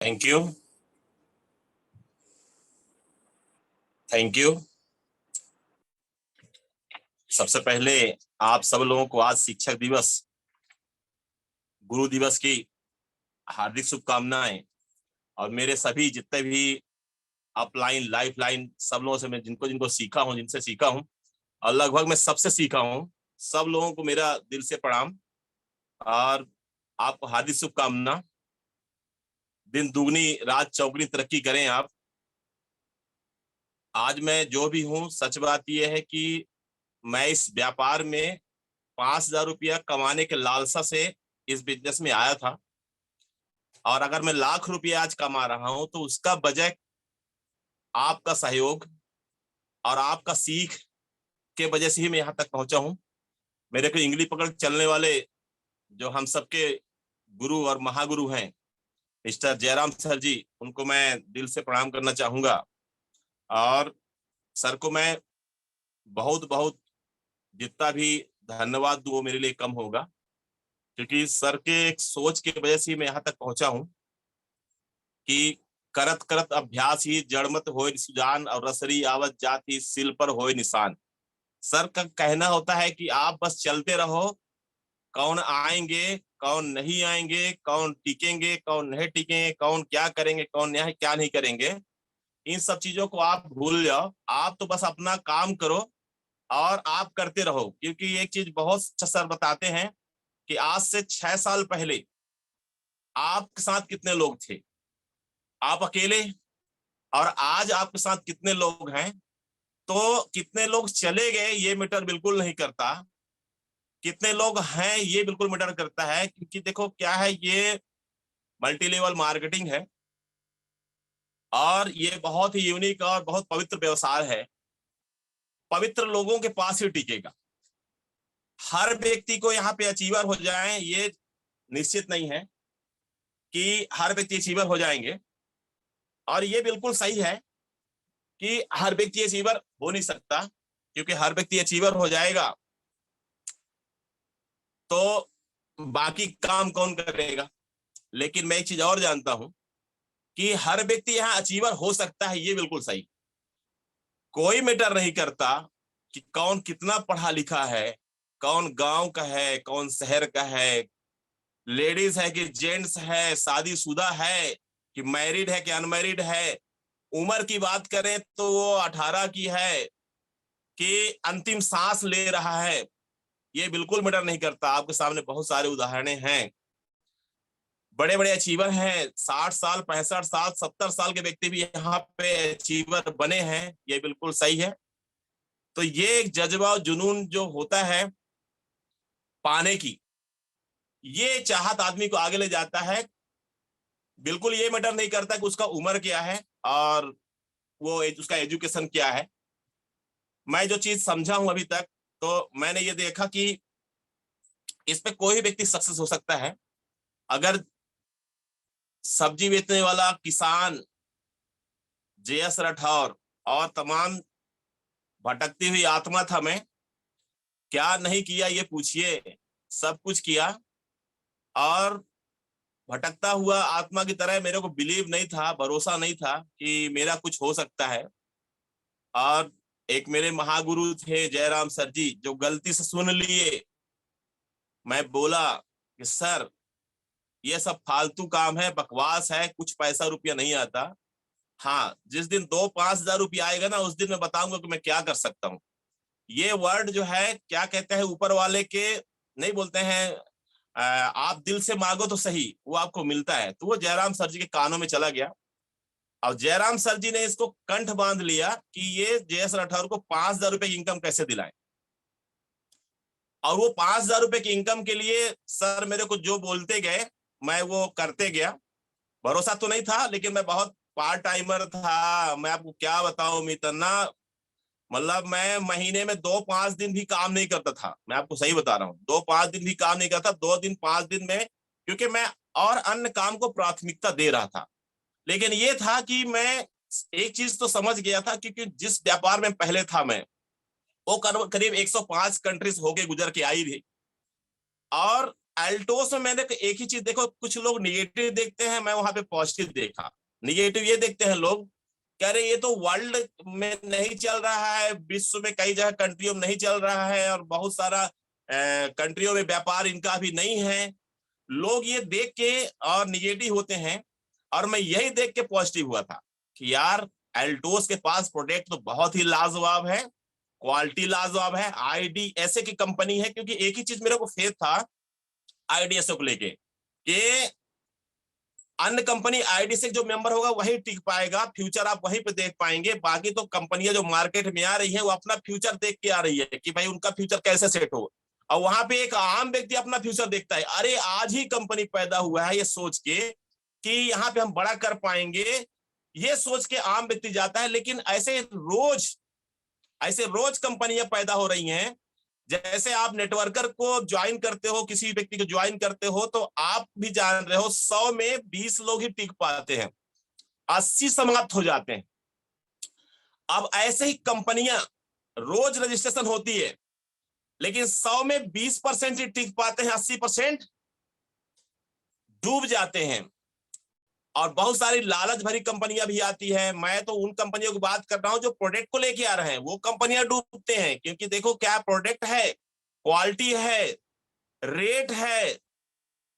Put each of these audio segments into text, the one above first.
Thank you. Thank you. सबसे पहले आप सब लोगों को आज शिक्षक दिवस, गुरु दिवस की हार्दिक शुभकामनाएं। और मेरे सभी जितने भी अपलाइन लाइफ लाइन सब लोगों से मैं जिनको जिनको सीखा हूं, जिनसे सीखा हूं और लगभग मैं सबसे सीखा हूं, सब लोगों को मेरा दिल से प्रणाम और आपको हार्दिक शुभकामना। दिन दुगनी रात चौगुनी तरक्की करें आप। आज मैं जो भी हूं, सच बात यह है कि मैं इस व्यापार में 5,000 रुपया कमाने के लालसा से इस बिजनेस में आया था। और अगर मैं लाख रुपया आज कमा रहा हूं तो उसका बजट आपका सहयोग और आपका सीख के वजह से ही मैं यहाँ तक पहुंचा हूं। मेरे को इंगली पकड़ चलने वाले जो हम सबके गुरु और महागुरु हैं, मिस्टर जयराम सर जी, उनको मैं दिल से प्रणाम करना चाहूंगा। और सर को मैं बहुत बहुत जितना भी धन्यवाद दूं वो मेरे लिए कम होगा, क्योंकि सर के एक सोच की वजह से मैं यहाँ तक पहुंचा हूं कि करत करत अभ्यास ही जड़मत होए सुजान और रसरी आवत जाति सिल पर होए निशान। सर का कहना होता है कि आप बस चलते रहो, कौन आएंगे कौन नहीं आएंगे, कौन टिकेंगे कौन नहीं टिकेंगे, कौन क्या करेंगे कौन क्या नहीं करेंगे, इन सब चीजों को आप भूल जाओ। आप तो बस अपना काम करो और आप करते रहो। क्योंकि एक चीज बहुत अच्छा सर बताते हैं कि आज से 6 साल पहले आपके साथ कितने लोग थे, आप अकेले, और आज आपके साथ कितने लोग हैं। तो कितने लोग चले गए ये मैटर बिल्कुल नहीं करता, कितने लोग हैं ये बिल्कुल मैटर करता है। क्योंकि देखो क्या है, ये मल्टी लेवल मार्केटिंग है और ये बहुत ही यूनिक और बहुत पवित्र व्यवसाय है। पवित्र लोगों के पास ही टिकेगा। हर व्यक्ति को यहाँ पे अचीवर हो जाए ये निश्चित नहीं है कि हर व्यक्ति अचीवर हो जाएंगे। और ये बिल्कुल सही है कि हर व्यक्ति अचीवर हो नहीं सकता, क्योंकि हर व्यक्ति अचीवर हो जाएगा तो बाकी काम कौन करेगा। लेकिन मैं एक चीज और जानता हूं कि हर व्यक्ति यहाँ अचीवर हो सकता है, ये बिल्कुल सही। कोई मैटर नहीं करता कि कौन कितना पढ़ा लिखा है, कौन गांव का है कौन शहर का है, लेडीज है कि जेंट्स है, शादीशुदा है कि मैरिड है कि अनमैरिड है। उम्र की बात करें तो वो 18 की है कि अंतिम सांस ले रहा है, ये बिल्कुल मैटर नहीं करता। आपके सामने बहुत सारे उदाहरण हैं, बड़े बड़े अचीवर हैं, 60 साल 65 साल 70 साल के व्यक्ति भी यहाँ पे अचीवर बने हैं, ये बिल्कुल सही है। तो ये एक जज्बा और जुनून जो होता है पाने की, ये चाहत आदमी को आगे ले जाता है। बिल्कुल ये मैटर नहीं करता कि उसका उम्र क्या है और वो उसका एजुकेशन क्या है। मैं जो चीज समझा हूं अभी तक, तो मैंने ये देखा कि इस पे कोई व्यक्ति सक्सेस हो सकता है। अगर सब्जी बेचने वाला किसान जेएस राठौर और तमाम भटकती हुई आत्मा था मैं, क्या नहीं किया ये पूछिए, सब कुछ किया। और भटकता हुआ आत्मा की तरह मेरे को बिलीव नहीं था, भरोसा नहीं था कि मेरा कुछ हो सकता है। और एक मेरे महागुरु थे जयराम सर जी, जो गलती से सुन लिए, मैं बोला कि सर ये सब फालतू काम है, बकवास है, कुछ पैसा रुपया नहीं आता। हाँ, जिस दिन 2-5 हजार रुपया आएगा ना, उस दिन मैं बताऊंगा कि मैं क्या कर सकता हूँ। ये वर्ड जो है क्या कहते हैं ऊपर वाले के, नहीं बोलते हैं आप दिल से मांगो तो सही वो आपको मिलता है। तो वो जयराम सर जी के कानों में चला गया और जयराम सर जी ने इसको कंठ बांध लिया कि ये जेएस राठौर को 5,000 रुपए की इनकम कैसे दिलाए। और वो 5,000 रुपए की इनकम के लिए सर मेरे को जो बोलते गए मैं वो करते गया। भरोसा तो नहीं था, लेकिन मैं बहुत पार्ट टाइमर था। मैं आपको क्या बताऊं मितना, मतलब मैं महीने में 2-5 दिन भी काम नहीं करता था। मैं आपको सही बता रहा हूँ, 2-5 दिन भी काम नहीं करता, 2 दिन 5 दिन में, क्योंकि मैं और अन्य काम को प्राथमिकता दे रहा था। लेकिन ये था कि मैं एक चीज तो समझ गया था, क्योंकि जिस व्यापार में पहले था मैं, वो करीब 105 कंट्रीज होके गुजर के आई थी। और एल्टोस में मैंने एक ही चीज देखो, कुछ लोग निगेटिव देखते हैं, मैं वहां पे पॉजिटिव देखा। निगेटिव ये देखते हैं लोग, कह रहे ये तो वर्ल्ड में नहीं चल रहा है, विश्व में कई जगह कंट्रियों में नहीं चल रहा है, और बहुत सारा कंट्रियों में व्यापार इनका अभी नहीं है। लोग ये देख के और निगेटिव होते हैं, और मैं यही देख के पॉजिटिव हुआ था कि यार एल्टोस के पास प्रोडक्ट तो बहुत ही लाजवाब है, क्वालिटी लाजवाब है, आईडीएसए की कंपनी है। क्योंकि एक ही चीज मेरे को फेथ था आईडीएसए को लेके, कि अन्य कंपनी आईडीएसए जो मेंबर होगा वही टिक पाएगा, फ्यूचर आप वहीं पे देख पाएंगे। बाकी तो कंपनियां जो मार्केट में आ रही है वो अपना फ्यूचर देख के आ रही है कि भाई उनका फ्यूचर कैसे सेट हो, और वहां पे एक आम व्यक्ति अपना फ्यूचर देखता है, अरे आज ही कंपनी पैदा हुआ है ये सोच के कि यहाँ पे हम बड़ा कर पाएंगे, ये सोच के आम व्यक्ति जाता है। लेकिन ऐसे रोज कंपनियां पैदा हो रही हैं। जैसे आप नेटवर्कर को ज्वाइन करते हो, किसी व्यक्ति को ज्वाइन करते हो, तो आप भी जान रहे हो 100 में 20 लोग ही टिक पाते हैं, 80 समाप्त हो जाते हैं। अब ऐसे ही कंपनियां रोज रजिस्ट्रेशन होती है, लेकिन 100 में 20% ही टिक पाते हैं, 80% डूब जाते हैं। और बहुत सारी लालच भरी कंपनियां भी आती है। मैं तो उन कंपनियों की बात कर रहा हूं जो प्रोडक्ट को लेके आ रहे हैं, वो कंपनियां डूबते हैं। क्योंकि देखो क्या प्रोडक्ट है, क्वालिटी है, रेट है,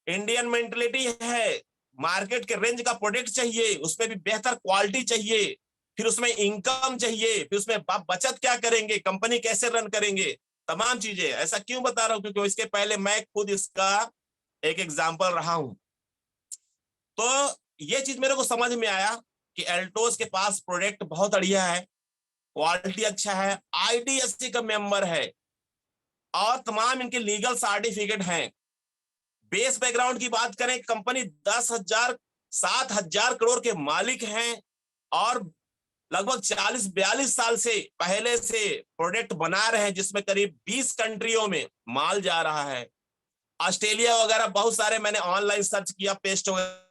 इंडियन मेंटेलिटी है, मार्केट के रेंज का प्रोडक्ट चाहिए, उसमें भी बेहतर क्वालिटी चाहिए, फिर उसमें इनकम चाहिए, फिर उसमें आप बचत क्या करेंगे, कंपनी कैसे रन करेंगे, तमाम चीजें। ऐसा क्यों बता रहा हूं, क्योंकि इसके पहले मैं खुद इसका एक एग्जाम्पल रहा हूं। तो ये चीज मेरे को समझ में आया कि एल्टोस के पास प्रोडक्ट बहुत बढ़िया है, क्वालिटी अच्छा है, आईडीएससी का मेंबर है, और तमाम इनके लीगल सर्टिफिकेट हैं। बेस बैकग्राउंड की बात करें, कंपनी 7,000 करोड़ के मालिक हैं, और लगभग 40-42 साल से पहले से प्रोडक्ट बना रहे हैं, जिसमें करीब 20 कंट्रियों में माल जा रहा है। ऑस्ट्रेलिया वगैरह बहुत सारे, मैंने ऑनलाइन सर्च किया, पेस्ट वगैरह।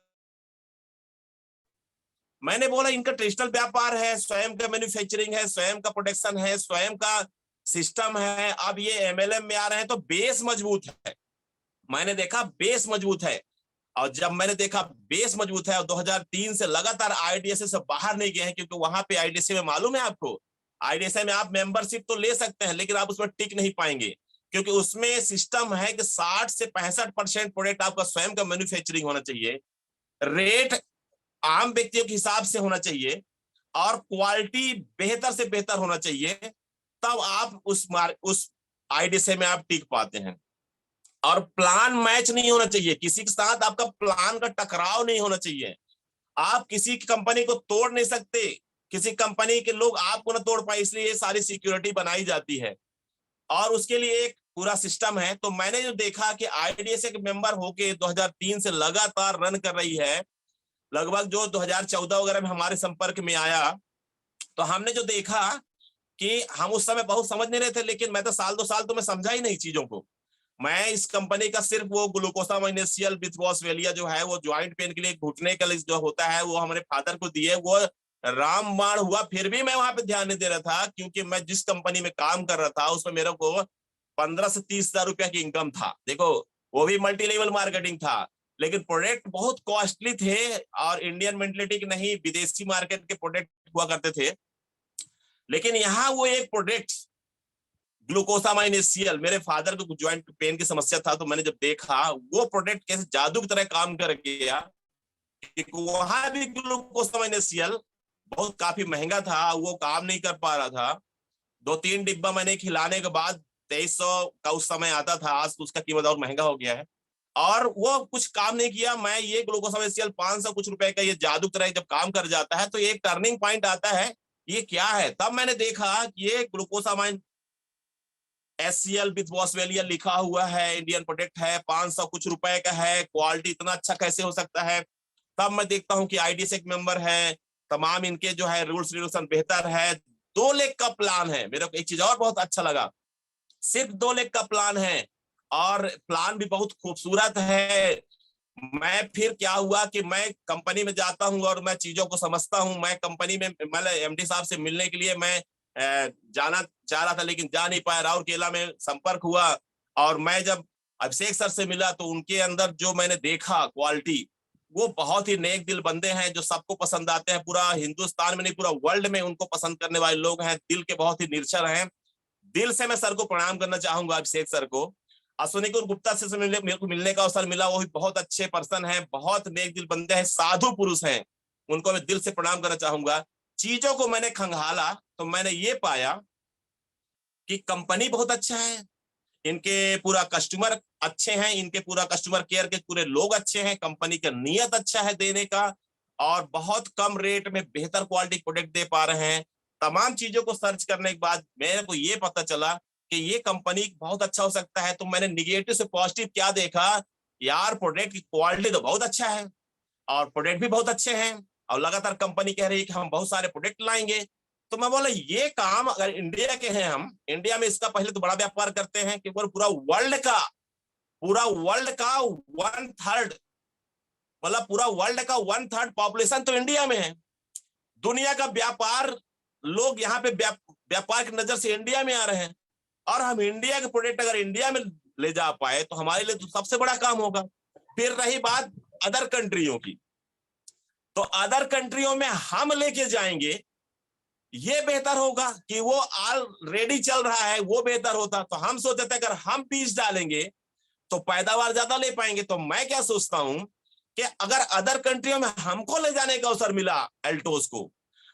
मैंने बोला इनका ट्रेडिशनल व्यापार है, स्वयं का मैन्युफैक्चरिंग है, स्वयं का प्रोडक्शन है, स्वयं का सिस्टम है। अब ये एमएलएम में आ रहे हैं तो बेस मजबूत है। मैंने देखा बेस मजबूत है, और जब मैंने देखा बेस मजबूत है, और 2003 से लगातार आईडीएसए से बाहर नहीं गए हैं, क्योंकि वहां पे आईडीएसए में मालूम है आपको, आईडीएसए में आप मेंबरशिप तो ले सकते हैं, लेकिन आप उसमें टिक नहीं पाएंगे। क्योंकि उसमें सिस्टम है कि 60 से 65% प्रोडक्ट आपका स्वयं का मैन्युफैक्चरिंग होना चाहिए, रेट आम व्यक्तियों के हिसाब से होना चाहिए, और क्वालिटी बेहतर से बेहतर होना चाहिए, तब आप उस आईडीएसए में आप टिक पाते हैं। और प्लान मैच नहीं होना चाहिए, किसी के साथ आपका प्लान का टकराव नहीं होना चाहिए। आप किसी की कंपनी को तोड़ नहीं सकते, किसी कंपनी के लोग आपको ना तोड़ पाए, इसलिए ये सारी सिक्योरिटी बनाई जाती है, और उसके लिए एक पूरा सिस्टम है। तो मैंने जो देखा कि आईडीएसए के मेंबर होके 2003 से लगातार रन कर रही है, लगभग जो 2014 वगैरह में हमारे संपर्क में आया, तो हमने जो देखा कि हम उस समय बहुत समझ नहीं रहे थे, लेकिन मैं तो साल 2 साल तो मैं समझा ही नहीं चीजों को। मैं इस कंपनी का सिर्फ वो ग्लूकोसामाइनेशियल बिथवॉसवेलिया जो है, वो ज्वाइंट पेन के लिए घुटने का जो होता है, वो हमारे फादर को दिए, वो रामबाण हुआ, फिर भी मैं वहां पे ध्यान नहीं दे रहा था, क्योंकि मैं जिस कंपनी में काम कर रहा था उसमें मेरे को 15 से 30 हजार रुपया की इनकम था। देखो वो भी मल्टी लेवल मार्केटिंग था, लेकिन प्रोडक्ट बहुत कॉस्टली थे, और इंडियन मेंटेलिटी के नहीं, विदेशी मार्केट के प्रोडक्ट हुआ करते थे। लेकिन यहाँ वो एक प्रोडक्ट ग्लूकोसामाइनेशियल, मेरे फादर को ज्वाइंट पेन की समस्या था, तो मैंने जब देखा वो प्रोडक्ट कैसे जादू की तरह काम कर गया, वहां भी ग्लूकोसामाइनेशियल बहुत काफी महंगा था, वो काम नहीं कर पा रहा था। 2-3 डिब्बा मैंने खिलाने के बाद 2300 का उस समय आता था, आज तो उसका कीमत और महंगा हो गया है, और वो कुछ काम नहीं किया। मैं ये ग्लूकोसामाइनेशियल 500 कुछ रुपए का ये जादू तरह जब काम कर जाता है, तो एक टर्निंग पॉइंट आता है, ये क्या है। तब मैंने देखा कि ये ग्लूकोसामाइन एससीएल विथ बॉसवेलिया लिखा हुआ है, इंडियन प्रोडक्ट है, 500 कुछ रुपए का है, क्वालिटी इतना अच्छा कैसे हो सकता है। तब मैं देखता हूँ कि आईडीएसए मेंबर है, तमाम इनके जो है रूल्स रेगुलेशन बेहतर है, 2 लाख का प्लान है। मेरे को एक चीज और बहुत अच्छा लगा, सिर्फ 2 लाख का प्लान है, और प्लान भी बहुत खूबसूरत है। मैं फिर क्या हुआ कि मैं कंपनी में जाता हूं और मैं चीजों को समझता हूं। मैं कंपनी में मतलब एमडी साहब से मिलने के लिए मैं जाना चाह रहा था, लेकिन जा नहीं पाया, राउरकेला में संपर्क हुआ, और मैं जब अभिषेक सर से मिला तो उनके अंदर जो मैंने देखा क्वालिटी, वो बहुत ही नेक दिल बंदे हैं जो सबको पसंद आते हैं। पूरा हिंदुस्तान में नहीं, पूरा वर्ल्ड में उनको पसंद करने वाले लोग हैं। दिल के बहुत ही निरक्षर हैं। दिल से मैं सर को प्रणाम करना चाहूंगा, अभिषेक सर को। अश्विनी कुमार गुप्ता से मेरे को मिलने का अवसर मिला, वो भी बहुत अच्छे पर्सन हैं, बहुत नेक दिल बंदे हैं, साधु पुरुष हैं। उनको मैं दिल से प्रणाम करना चाहूंगा। चीजों को मैंने खंगाला तो मैंने ये पाया कि कंपनी बहुत अच्छा है, इनके पूरा कस्टमर अच्छे हैं, इनके पूरा कस्टमर केयर के पूरे लोग अच्छे हैं, कंपनी का नियत अच्छा है देने का, और बहुत कम रेट में बेहतर क्वालिटी प्रोडक्ट दे पा रहे हैं। तमाम चीजों को सर्च करने के बाद मेरे को ये पता चला कि ये कंपनी बहुत अच्छा हो सकता है। तो मैंने निगेटिव से पॉजिटिव क्या देखा, यार प्रोडक्ट की क्वालिटी तो बहुत अच्छा है और प्रोडक्ट भी बहुत अच्छे हैं, और लगातार कंपनी कह रही है कि हम बहुत सारे प्रोडक्ट लाएंगे। तो मैं बोला ये काम अगर इंडिया के हैं, हम इंडिया में इसका पहले तो बड़ा व्यापार करते हैं कि पूरा वर्ल्ड का 1/3, मतलब पूरा वर्ल्ड का 1/3 पॉपुलेशन तो इंडिया में है। दुनिया का व्यापार, लोग यहाँ पे व्यापार की नजर से इंडिया में आ रहे हैं, और हम इंडिया के प्रोडक्ट अगर इंडिया में ले जा पाए तो हमारे लिए तो सबसे बड़ा काम होगा। फिर रही बात अदर कंट्रियों की, तो अदर कंट्रियों में हम लेके जाएंगे, ये बेहतर होगा कि वो ऑलरेडी चल रहा है वो बेहतर होता। तो हम सोचते थे अगर हम बीज डालेंगे तो पैदावार ज्यादा ले पाएंगे। तो मैं क्या सोचता हूं कि अगर अदर कंट्रियों में हमको ले जाने का अवसर मिला एल्टोस को,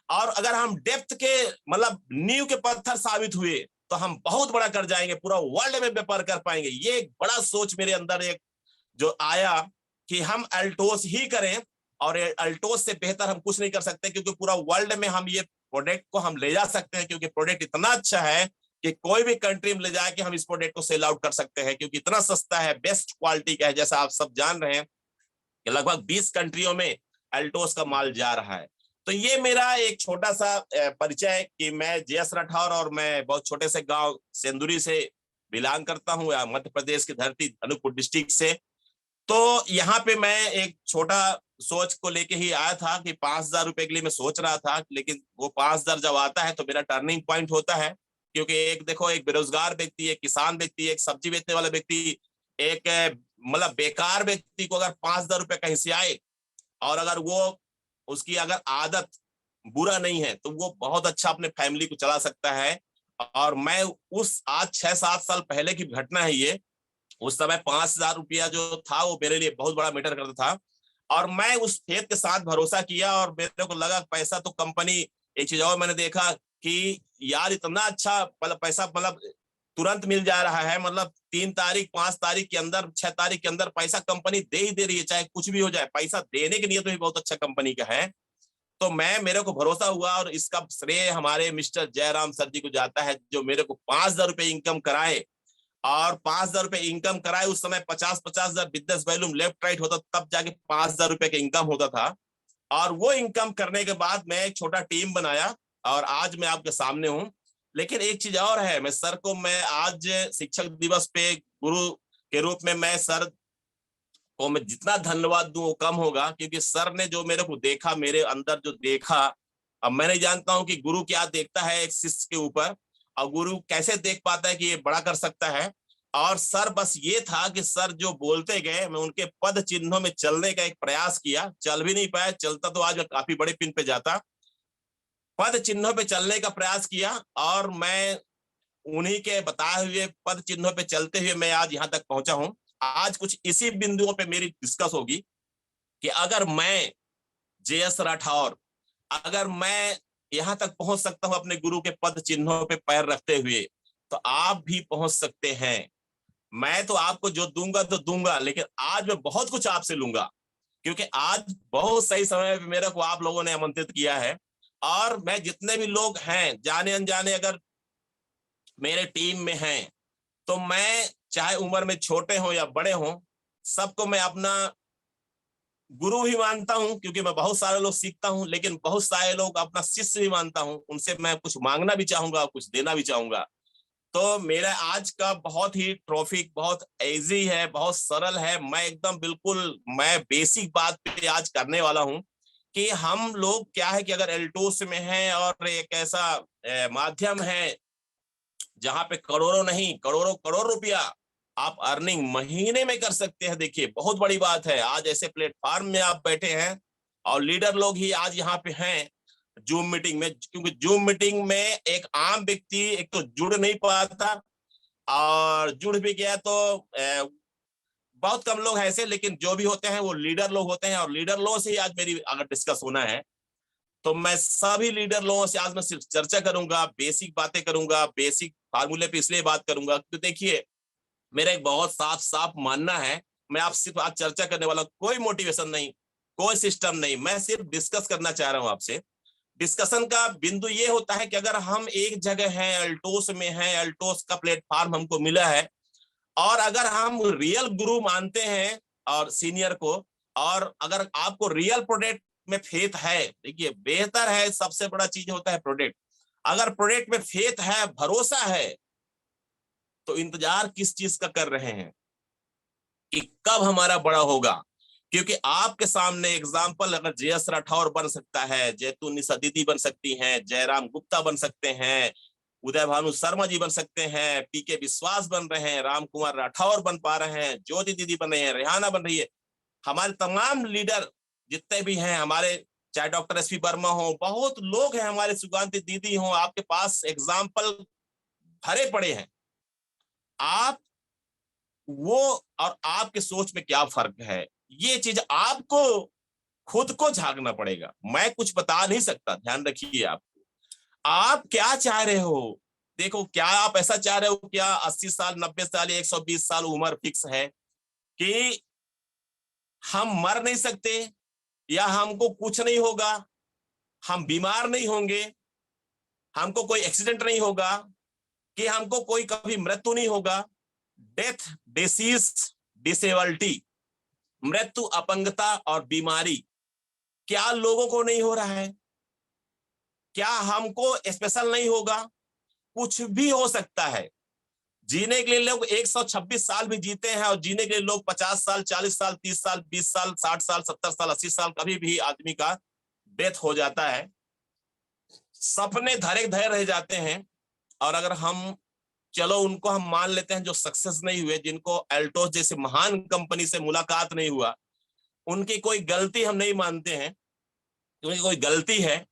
और अगर हम डेप्थ के मतलब नींव के पत्थर साबित हुए, तो हम बहुत बड़ा कर जाएंगे, पूरा वर्ल्ड में व्यापार कर पाएंगे। ये एक बड़ा सोच मेरे अंदर एक जो आया कि हम एल्टोस ही करें, और एल्टोस से बेहतर हम कुछ नहीं कर सकते, क्योंकि पूरा वर्ल्ड में हम ये प्रोडक्ट को हम ले जा सकते हैं, क्योंकि प्रोडक्ट इतना अच्छा है कि कोई भी कंट्री में ले जाके हम इस प्रोडक्ट को सेल आउट कर सकते हैं, क्योंकि इतना सस्ता है, बेस्ट क्वालिटी का है। जैसा आप सब जान रहे हैं कि लगभग 20 कंट्रियों में एल्टोस का माल जा रहा है। तो ये मेरा एक छोटा सा परिचय कि मैं जेएस राठौर और मैं बहुत छोटे से गांव सेंदुरी से बिलोंग करता हूँ, मध्य प्रदेश की धरती अनूपपुर डिस्ट्रिक्ट से। तो यहाँ पे मैं एक छोटा सोच को लेके ही आया था कि 5,000 रुपए के लिए मैं सोच रहा था, लेकिन वो 5,000 जब आता है तो मेरा टर्निंग पॉइंट होता है। क्योंकि एक देखो, एक बेरोजगार व्यक्ति, एक किसान व्यक्ति, एक सब्जी बेचने वाला व्यक्ति, एक मतलब बेकार व्यक्ति को अगर 5,000 रुपए कहीं से आए, और अगर वो उसकी अगर आदत बुरा नहीं है, तो वो बहुत अच्छा अपने फैमिली को चला सकता है। और मैं उस आज 6-7 साल पहले की घटना है ये, उस समय 5,000 रुपया जो था वो मेरे लिए बहुत बड़ा मैटर करता था। और मैं उस फेथ के साथ भरोसा किया, और मेरे को लगा पैसा तो कंपनी, एक चीज और मैंने देखा कि यार इतना अच्छा मतलब पैसा मतलब तुरंत मिल जा रहा है, मतलब 3 तारीख 5 तारीख के अंदर 6 तारीख के अंदर पैसा कंपनी दे ही दे रही है, चाहे कुछ भी हो जाए, पैसा देने की नियत भी बहुत अच्छा कंपनी का है। तो मेरे को भरोसा हुआ, और इसका श्रेय हमारे मिस्टर जयराम सर जी को जाता है, जो मेरे को 5,000 रुपए इनकम कराए। और 5,000 रुपए इनकम कराए, उस समय 50,000 बिजनेस वैल्यूम लेफ्ट राइट होता, तब जाके 5,000 रुपए का इनकम होता था। और वो इनकम करने के बाद मैं एक छोटा टीम बनाया, और आज मैं आपके सामने हूँ। लेकिन एक चीज और है, मैं आज शिक्षक दिवस पे गुरु के रूप में मैं सर को मैं जितना धन्यवाद दूं वो कम होगा, क्योंकि सर ने जो मेरे को देखा, मेरे अंदर जो देखा, अब मैं नहीं जानता हूं कि गुरु क्या देखता है एक शिष्य के ऊपर, और गुरु कैसे देख पाता है कि ये बड़ा कर सकता है। और सर बस ये था कि सर जो बोलते गए, मैं उनके पद चिन्हों में चलने का एक प्रयास किया। चल भी नहीं पाया, चलता तो आज मैं काफी बड़े पिन पे जाता। पद चिन्हों पे चलने का प्रयास किया, और मैं उन्हीं के बताए हुए पद चिन्हों पे चलते हुए मैं आज यहाँ तक पहुंचा हूं। आज कुछ इसी बिंदुओं पे मेरी डिस्कस होगी कि अगर मैं जेएस राठौर, अगर मैं यहां तक पहुंच सकता हूं अपने गुरु के पद चिन्हों पे पैर रखते हुए, तो आप भी पहुंच सकते हैं। मैं तो आपको जो दूंगा तो दूंगा, लेकिन आज मैं बहुत कुछ आपसे लूंगा, क्योंकि आज बहुत सही समय पे मेरे को आप लोगों ने आमंत्रित किया है। और मैं जितने भी लोग हैं जाने अनजाने अगर मेरे टीम में हैं, तो मैं चाहे उम्र में छोटे हों या बड़े हों, सबको मैं अपना गुरु भी मानता हूं, क्योंकि मैं बहुत सारे लोग सीखता हूं, लेकिन बहुत सारे लोग अपना शिष्य भी मानता हूं। उनसे मैं कुछ मांगना भी चाहूंगा, कुछ देना भी चाहूंगा। तो मेरा आज का बहुत ही ट्रॉफिक बहुत इजी है, बहुत सरल है। मैं एकदम बिल्कुल मैं बेसिक बात पे आज करने वाला हूं कि हम लोग क्या है कि अगर एल्टोस में हैं, और एक ऐसा माध्यम है जहां पे करोड़ों नहीं, करोड़ों करोड़ रुपया आप अर्निंग महीने में कर सकते हैं। देखिए बहुत बड़ी बात है, आज ऐसे प्लेटफॉर्म में आप बैठे हैं और लीडर लोग ही आज यहाँ पे हैं जूम मीटिंग में, क्योंकि जूम मीटिंग में एक आम व्यक्ति एक तो जुड़ नहीं पाता, और जुड़ भी गया तो बहुत कम लोग हैं ऐसे, लेकिन जो भी होते हैं वो लीडर लोग होते हैं। और लीडर लोगों से ही आज मेरी अगर डिस्कस होना है तो मैं सभी लीडर लोगों से आज मैं सिर्फ चर्चा करूंगा, बेसिक बातें करूंगा, बेसिक फार्मूले पे इसलिए बात करूंगा क्योंकि देखिए मेरा एक बहुत साफ साफ मानना है, मैं आप सिर्फ आज चर्चा करने वाला, कोई मोटिवेशन नहीं, कोई सिस्टम नहीं, मैं सिर्फ डिस्कस करना चाह रहा हूं आपसे। डिस्कशन का बिंदु ये होता है कि अगर हम एक जगह हैं, अल्टोस में हैं, अल्टोस का प्लेटफॉर्म हमको मिला है, और अगर हम रियल गुरु मानते हैं और सीनियर को, और अगर आपको रियल प्रोडक्ट में फेथ है, देखिए बेहतर है, सबसे बड़ा चीज होता है प्रोडक्ट। अगर प्रोडक्ट में फेथ है, भरोसा है, तो इंतजार किस चीज का कर रहे हैं कि कब हमारा बड़ा होगा। क्योंकि आपके सामने एग्जाम्पल अगर जे.एस. राठौर बन सकता है, जैतूनिसा दीदी बन सकती हैं, जयराम गुप्ता बन सकते हैं, उदय भानु शर्मा जी बन सकते हैं, पीके विश्वास बन रहे हैं, राम कुमार राठौर बन पा रहे हैं, ज्योति दीदी बन रही है, रेहाना बन रही है, हमारे तमाम लीडर जितने भी हैं हमारे, चाहे डॉक्टर एस पी वर्मा हो, बहुत लोग हैं हमारे, सुगांती दीदी हो, आपके पास एग्जाम्पल भरे पड़े हैं। आप वो और आपके सोच में क्या फर्क है, ये चीज आपको खुद को झांकना पड़ेगा, मैं कुछ बता नहीं सकता। ध्यान रखिए आप क्या चाह रहे हो। देखो क्या आप ऐसा चाह रहे हो, क्या 80 साल 90 साल या 120 साल उम्र फिक्स है कि हम मर नहीं सकते, या हमको कुछ नहीं होगा, हम बीमार नहीं होंगे, हमको कोई एक्सीडेंट नहीं होगा, कि हमको कोई कभी मृत्यु नहीं होगा। डेथ, डिसीज, डिसेबिलिटी, मृत्यु, अपंगता और बीमारी, क्या लोगों को नहीं हो रहा है? क्या हमको स्पेशल नहीं होगा? कुछ भी हो सकता है। जीने के लिए लोग 126 साल भी जीते हैं, और जीने के लिए लोग 50 साल, 40 साल, 30 साल, 20 साल, 60 साल, 70 साल, 80 साल, कभी भी आदमी का डेथ हो जाता है। सपने धरे धरे रह जाते हैं। और अगर हम, चलो उनको हम मान लेते हैं जो सक्सेस नहीं हुए, जिनको एल्टोस जैसे महान कंपनी से मुलाकात नहीं हुआ, उनकी कोई गलती हम नहीं मानते हैं, क्योंकि कोई गलती है।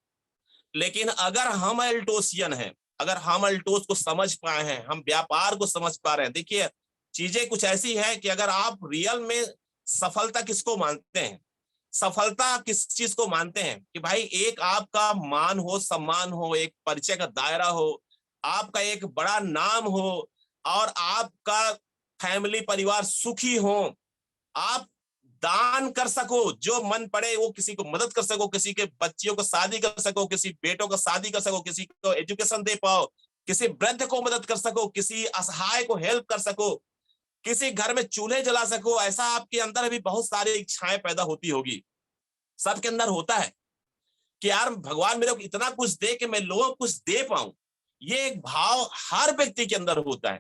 लेकिन अगर हम एल्टोसियन हैं, अगर हम एल्टोस को समझ पाए हैं, हम व्यापार को समझ पा रहे हैं, देखिए चीजें कुछ ऐसी है कि अगर आप रियल में सफलता किसको मानते हैं, सफलता किस चीज को मानते हैं कि भाई एक आपका मान हो, सम्मान हो, एक परिचय का दायरा हो, आपका एक बड़ा नाम हो, और आपका फैमिली परिवार सुखी हो, आप दान कर सको, जो मन पड़े वो किसी को मदद कर सको, किसी के बच्चियों को शादी कर सको, किसी बेटों को शादी कर सको, किसी को एजुकेशन दे पाओ, किसी वृद्ध को मदद कर सको, किसी असहाय को हेल्प कर सको, किसी घर में चूल्हे जला सको, ऐसा आपके अंदर भी बहुत सारी इच्छाएं पैदा होती होगी, सबके अंदर होता है कि यार भगवान मेरे को इतना कुछ दे कि मैं लोगों को कुछ दे पाऊं। ये एक भाव हर व्यक्ति के अंदर होता है,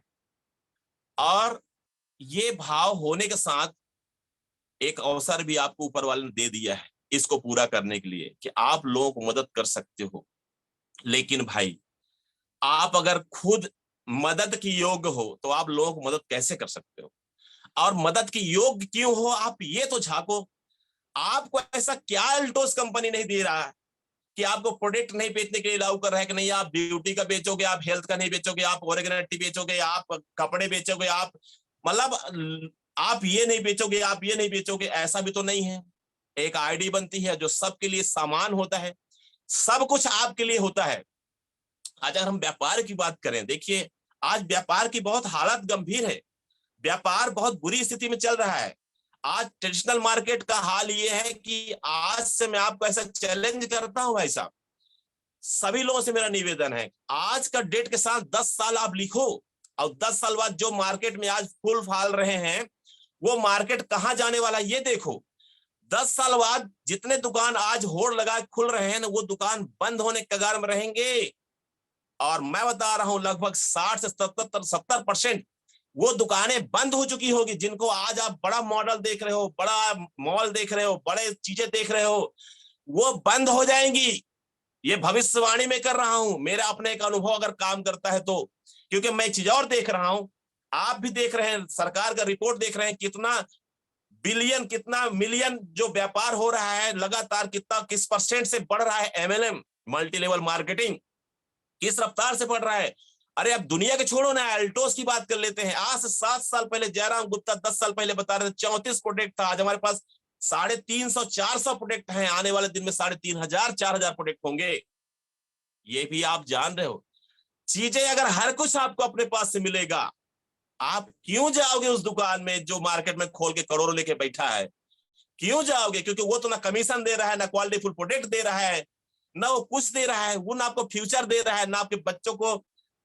और ये भाव होने के साथ एक अवसर भी आपको ऊपर वाले ने दे दिया है इसको पूरा करने के लिए कि आप लोगों को मदद कर सकते हो। लेकिन भाई आप अगर खुद मदद की योग्य हो तो आप लोगों को मदद कैसे कर सकते हो, और मदद की योग्य क्यों हो, आप ये तो झांको। आपको ऐसा क्या अल्टोस कंपनी नहीं दे रहा है कि आपको प्रोडक्ट नहीं बेचने के लिए अलाउ कर रहा है कि नहीं आप ब्यूटी का बेचोगे, आप हेल्थ का नहीं बेचोगे, आप ऑर्गेनिटी बेचोगे, आप कपड़े बेचोगे, आप मतलब आप ये नहीं बेचोगे, आप ये नहीं बेचोगे, ऐसा भी तो नहीं है। एक आईडी बनती है जो सबके लिए सामान होता है, सब कुछ आपके लिए होता है। आज अगर हम व्यापार की बात करें, देखिए आज व्यापार की बहुत हालत गंभीर है, व्यापार बहुत बुरी स्थिति में चल रहा है। आज ट्रेडिशनल मार्केट का हाल ये है कि आज से मैं आपको ऐसा चैलेंज करता हूं भाई साहब, सभी लोगों से मेरा निवेदन है, आज का डेट के साथ 10 साल आप लिखो, और 10 साल बाद जो मार्केट में आज फूल फाल रहे हैं वो मार्केट कहां जाने वाला ये देखो। 10 साल बाद जितने दुकान आज होड़ लगा खुल रहे हैं ना, वो दुकान बंद होने के कगार में रहेंगे। और मैं बता रहा हूं लगभग 60 से 70% वो दुकानें बंद हो चुकी होगी, जिनको आज आप बड़ा मॉडल देख रहे हो, बड़ा मॉल देख रहे हो, बड़े चीजें देख रहे हो, वो बंद हो जाएंगी। ये भविष्यवाणी में कर रहा हूं, मेरा अपने एक अनुभव अगर काम करता है तो, क्योंकि मैं एक चीज और देख रहा हूं, आप भी देख रहे हैं, सरकार का रिपोर्ट देख रहे हैं, कितना बिलियन कितना मिलियन जो व्यापार हो रहा है लगातार, कितना किस परसेंट से बढ़ रहा है। एमएलएम, मल्टी लेवल मार्केटिंग, किस रफ्तार से बढ़ रहा है। अरे अब दुनिया के छोड़ो ना, अल्टोस की बात कर लेते हैं। आज से 7 साल पहले जयराम गुप्ता 10 साल पहले बता रहे थे 34 प्रोडक्ट था, आज हमारे पास 350-400 प्रोडक्ट हैं। आने वाले दिन में 3500-4000 प्रोडक्ट होंगे, ये भी आप जान रहे हो। चीजें अगर हर कुछ आपको अपने पास से मिलेगा, आप क्यों जाओगे उस दुकान में जो मार्केट में खोल के करोड़ों लेके बैठा है? क्यों जाओगे? क्योंकि वो तो ना कमीशन दे रहा है, ना क्वालिटी फुल प्रोडक्ट दे रहा है, ना वो कुछ दे रहा है, वो ना आपको फ्यूचर दे रहा है, ना आपके बच्चों को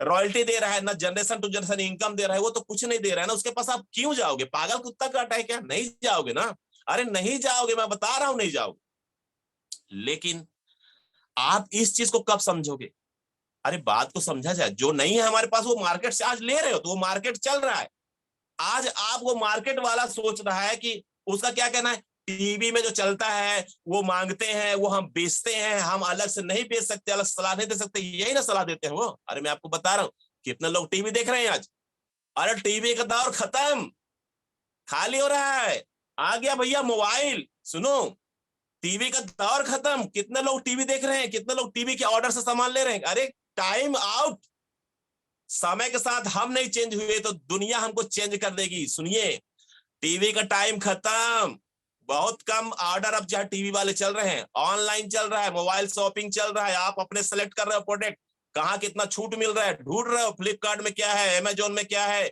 रॉयल्टी दे रहा है, ना जनरेशन टू जनरेशन इनकम दे रहा है, वो तो कुछ नहीं दे रहा है ना। उसके पास आप क्यों जाओगे? पागल कुत्ता काटा है क्या? नहीं जाओगे ना। अरे नहीं जाओगे, मैं बता रहा हूं नहीं जाओगे। लेकिन आप इस चीज को कब समझोगे? अरे बात को समझा जाए, जो नहीं है हमारे पास वो मार्केट से आज ले रहे हो, तो वो मार्केट चल रहा है। आज आप वो मार्केट वाला सोच रहा है कि उसका क्या कहना है, टीवी में जो चलता है वो मांगते हैं, वो हम बेचते हैं, हम अलग से नहीं बेच सकते, अलग सलाह नहीं दे सकते, यही ना सलाह देते हैं वो। अरे मैं आपको बता रहा हूँ, कितने लोग टीवी देख रहे हैं आज। अरे टीवी का दौर खत्म, खाली हो रहा है, आ गया भैया मोबाइल। सुनो, टीवी का दौर खत्म। कितने लोग टीवी देख रहे हैं, कितने लोग टीवी के ऑर्डर से सामान ले रहे हैं। अरे टाइम आउट। समय के साथ हम नहीं चेंज हुए तो दुनिया हमको चेंज कर देगी। सुनिए, टीवी का टाइम खत्म। बहुत कम ऑर्डर अब जहाँ टीवी वाले चल रहे हैं, ऑनलाइन चल रहा है, मोबाइल शॉपिंग चल रहा है। आप अपने सेलेक्ट कर रहे हो प्रोडक्ट, कहाँ कितना छूट मिल रहा है ढूंढ रहे हो। फ्लिपकार्ट में क्या है, अमेजोन में क्या है,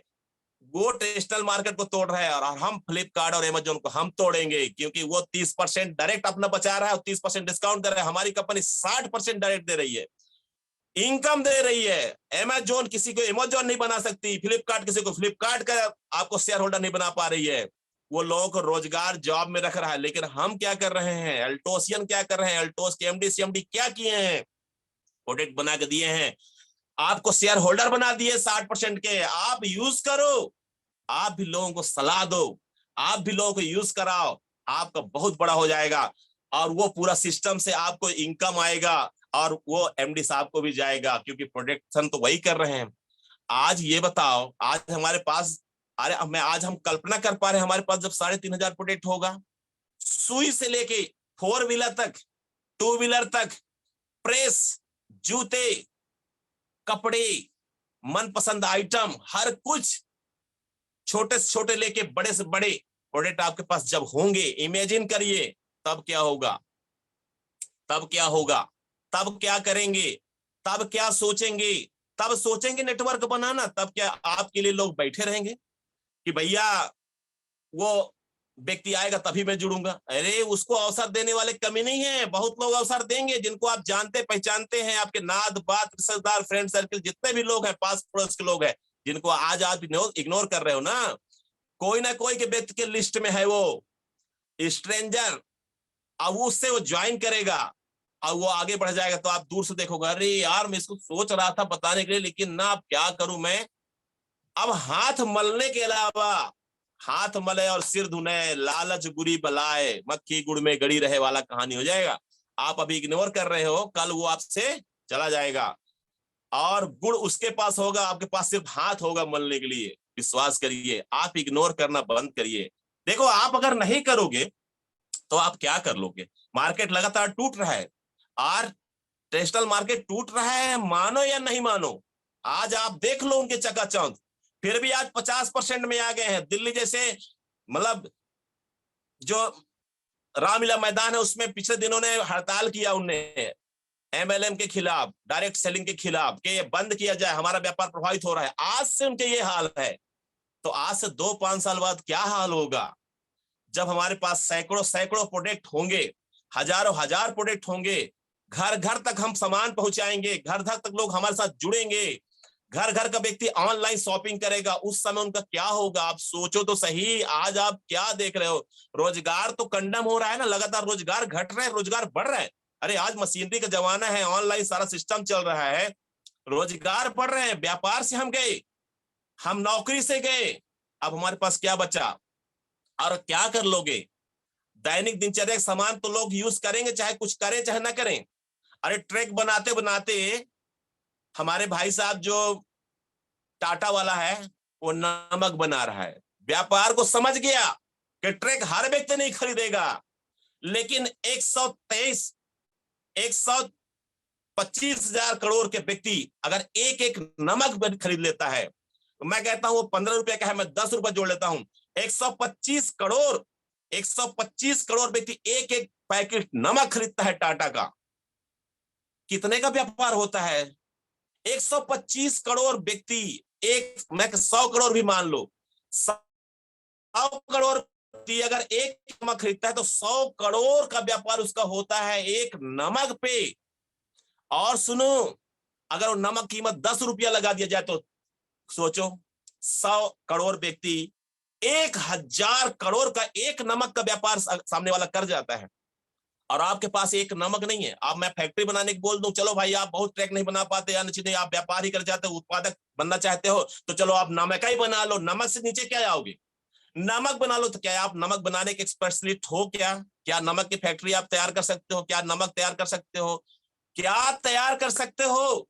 वो ट्रेडिशनल मार्केट को तोड़ रहा है, और हम फ्लिपकार्ट और अमेजोन को हम तोड़ेंगे, क्योंकि वो 30% डायरेक्ट अपना बचा रहा है और 30% डिस्काउंट दे रहा है। हमारी कंपनी 60% डायरेक्ट दे रही है, इनकम दे रही है। अमेजोन किसी को अमेजोन नहीं बना सकती, फ्लिपकार्ट किसी को फ्लिपकार्ट का आपको शेयर होल्डर नहीं बना पा रही है। वो लोगों को रोजगार जॉब में रख रहा है। लेकिन हम क्या कर रहे हैं, अल्टोसियन क्या कर रहे हैं, अल्टोस के एमडी सीएमडी क्या किए हैं, प्रोडक्ट बना के दिए हैं, आपको शेयर होल्डर बना दिए 60% के। आप यूज करो, आप भी लोगों को सलाह दो, आप भी लोगों को यूज कराओ, आपका बहुत बड़ा हो जाएगा। और वो पूरा सिस्टम से आपको इनकम आएगा, और वो एमडी साहब को भी जाएगा, क्योंकि प्रोडक्शन तो वही कर रहे हैं। आज ये बताओ, आज हमारे पास, अरे मैं आज हम कल्पना कर पा रहे हैं, हमारे पास जब 3500 प्रोडक्ट होगा, सुई से लेके 4 व्हीलर तक, 2 व्हीलर तक, प्रेस, जूते, कपड़े, मनपसंद आइटम, हर कुछ, छोटे से छोटे लेके बड़े से बड़े प्रोडक्ट आपके पास जब होंगे, इमेजिन करिए तब क्या होगा। तब क्या होगा, तब क्या करेंगे, तब क्या सोचेंगे। तब सोचेंगे नेटवर्क बनाना, तब क्या आपके लिए लोग बैठे रहेंगे कि भैया वो व्यक्ति आएगा तभी मैं जुड़ूंगा। अरे उसको अवसर देने वाले कमी नहीं है, बहुत लोग अवसर देंगे, जिनको आप जानते पहचानते हैं, आपके नाद बात रिश्तेदार फ्रेंड सर्किल जितने भी लोग हैं, पास पड़ोस के लोग हैं, जिनको आज आप इग्नोर कर रहे हो ना, कोई ना कोई के व्यक्ति के लिस्ट में है वो स्ट्रेंजर। अब उससे वो ज्वाइन करेगा और वो आगे बढ़ जाएगा, तो आप दूर से देखोगे, अरे यार मैं इसको सोच रहा था बताने के लिए, लेकिन ना अब क्या करूं मैं। अब हाथ मलने के अलावा, हाथ मले और सिर धुने, लालच बुरी बलाए, मक्खी गुड़ में गड़ी रहे वाला कहानी हो जाएगा। आप अभी इग्नोर कर रहे हो, कल वो आपसे चला जाएगा, और गुड़ उसके पास होगा, आपके पास सिर्फ हाथ होगा मलने के लिए। विश्वास करिए, आप इग्नोर करना बंद करिए। देखो, आप अगर नहीं करोगे तो आप क्या कर लोगे। मार्केट लगातार टूट रहा है, और ट्रेडिशनल मार्केट टूट रहा है, मानो या नहीं मानो। आज आप देख लो उनके चकाचौंध, फिर भी आज 50% में आ गए हैं। दिल्ली जैसे, मतलब जो रामलीला मैदान है, उसमें पिछले दिनों ने हड़ताल किया उनने एमएलएम के खिलाफ, डायरेक्ट सेलिंग के खिलाफ, कि ये बंद किया जाए, हमारा व्यापार प्रभावित हो रहा है। आज से उनके ये हाल है, तो आज से 2-5 साल बाद क्या हाल होगा, जब हमारे पास सैकड़ों सैकड़ों प्रोडक्ट होंगे, हजारों हजार प्रोडक्ट होंगे, घर घर तक हम सामान पहुंचाएंगे, घर घर तक लोग हमारे साथ जुड़ेंगे, घर घर का व्यक्ति ऑनलाइन शॉपिंग करेगा, उस समय उनका क्या होगा। आप सोचो तो सही। आज आप क्या देख रहे हो, रोजगार तो कंडम हो रहा है ना, लगातार रोजगार घट रहा है, रोजगार बढ़ रहा है। अरे आज मशीनरी का जमाना है, ऑनलाइन सारा सिस्टम चल रहा है, रोजगार बढ़ रहे हैं। व्यापार से हम गए, हम नौकरी से गए, अब हमारे पास क्या बचा, और क्या कर लोगे। दैनिक दिनचर्या सामान तो लोग यूज करेंगे, चाहे कुछ करें चाहे ना करें। अरे ट्रैक बनाते बनाते हमारे भाई साहब जो टाटा वाला है, वो नमक बना रहा है। व्यापार को समझ गया कि ट्रक हर व्यक्ति नहीं खरीदेगा, लेकिन 125,000 करोड़ के व्यक्ति अगर एक एक नमक खरीद लेता है, तो मैं कहता हूं वो 15 रुपए का है, मैं 10 रुपए जोड़ लेता हूं, 125 करोड़ 125 करोड़ व्यक्ति एक एक पैकेट नमक खरीदता है टाटा का। कितने का व्यापार होता है? 125 करोड़ व्यक्ति, एक मैं 100 करोड़ भी मान लो, 100 करोड़ व्यक्ति अगर एक नमक खरीदता है तो 100 करोड़ का व्यापार उसका होता है एक नमक पे। और सुनो, अगर वो नमक कीमत 10 रुपया लगा दिया जाए तो सोचो, 100 करोड़ व्यक्ति 1000 करोड़ का एक नमक का व्यापार सामने वाला कर जाता है। और आपके पास एक नमक नहीं है, अब मैं फैक्ट्री बनाने की बोल दूं, चलो भाई आप बहुत ट्रैक नहीं बना पाते या नहीं, आप व्यापार ही कर जाते हो, उत्पादक बनना चाहते हो, तो चलो आप नमक ही बना लो। नमक से नीचे क्या आओगे? नमक बना लो। तो क्या आप नमक बनाने के स्पेशलिस्ट हो? क्या नमक की फैक्ट्री आप तैयार कर सकते हो? क्या नमक तैयार कर सकते हो? क्या तैयार कर सकते हो?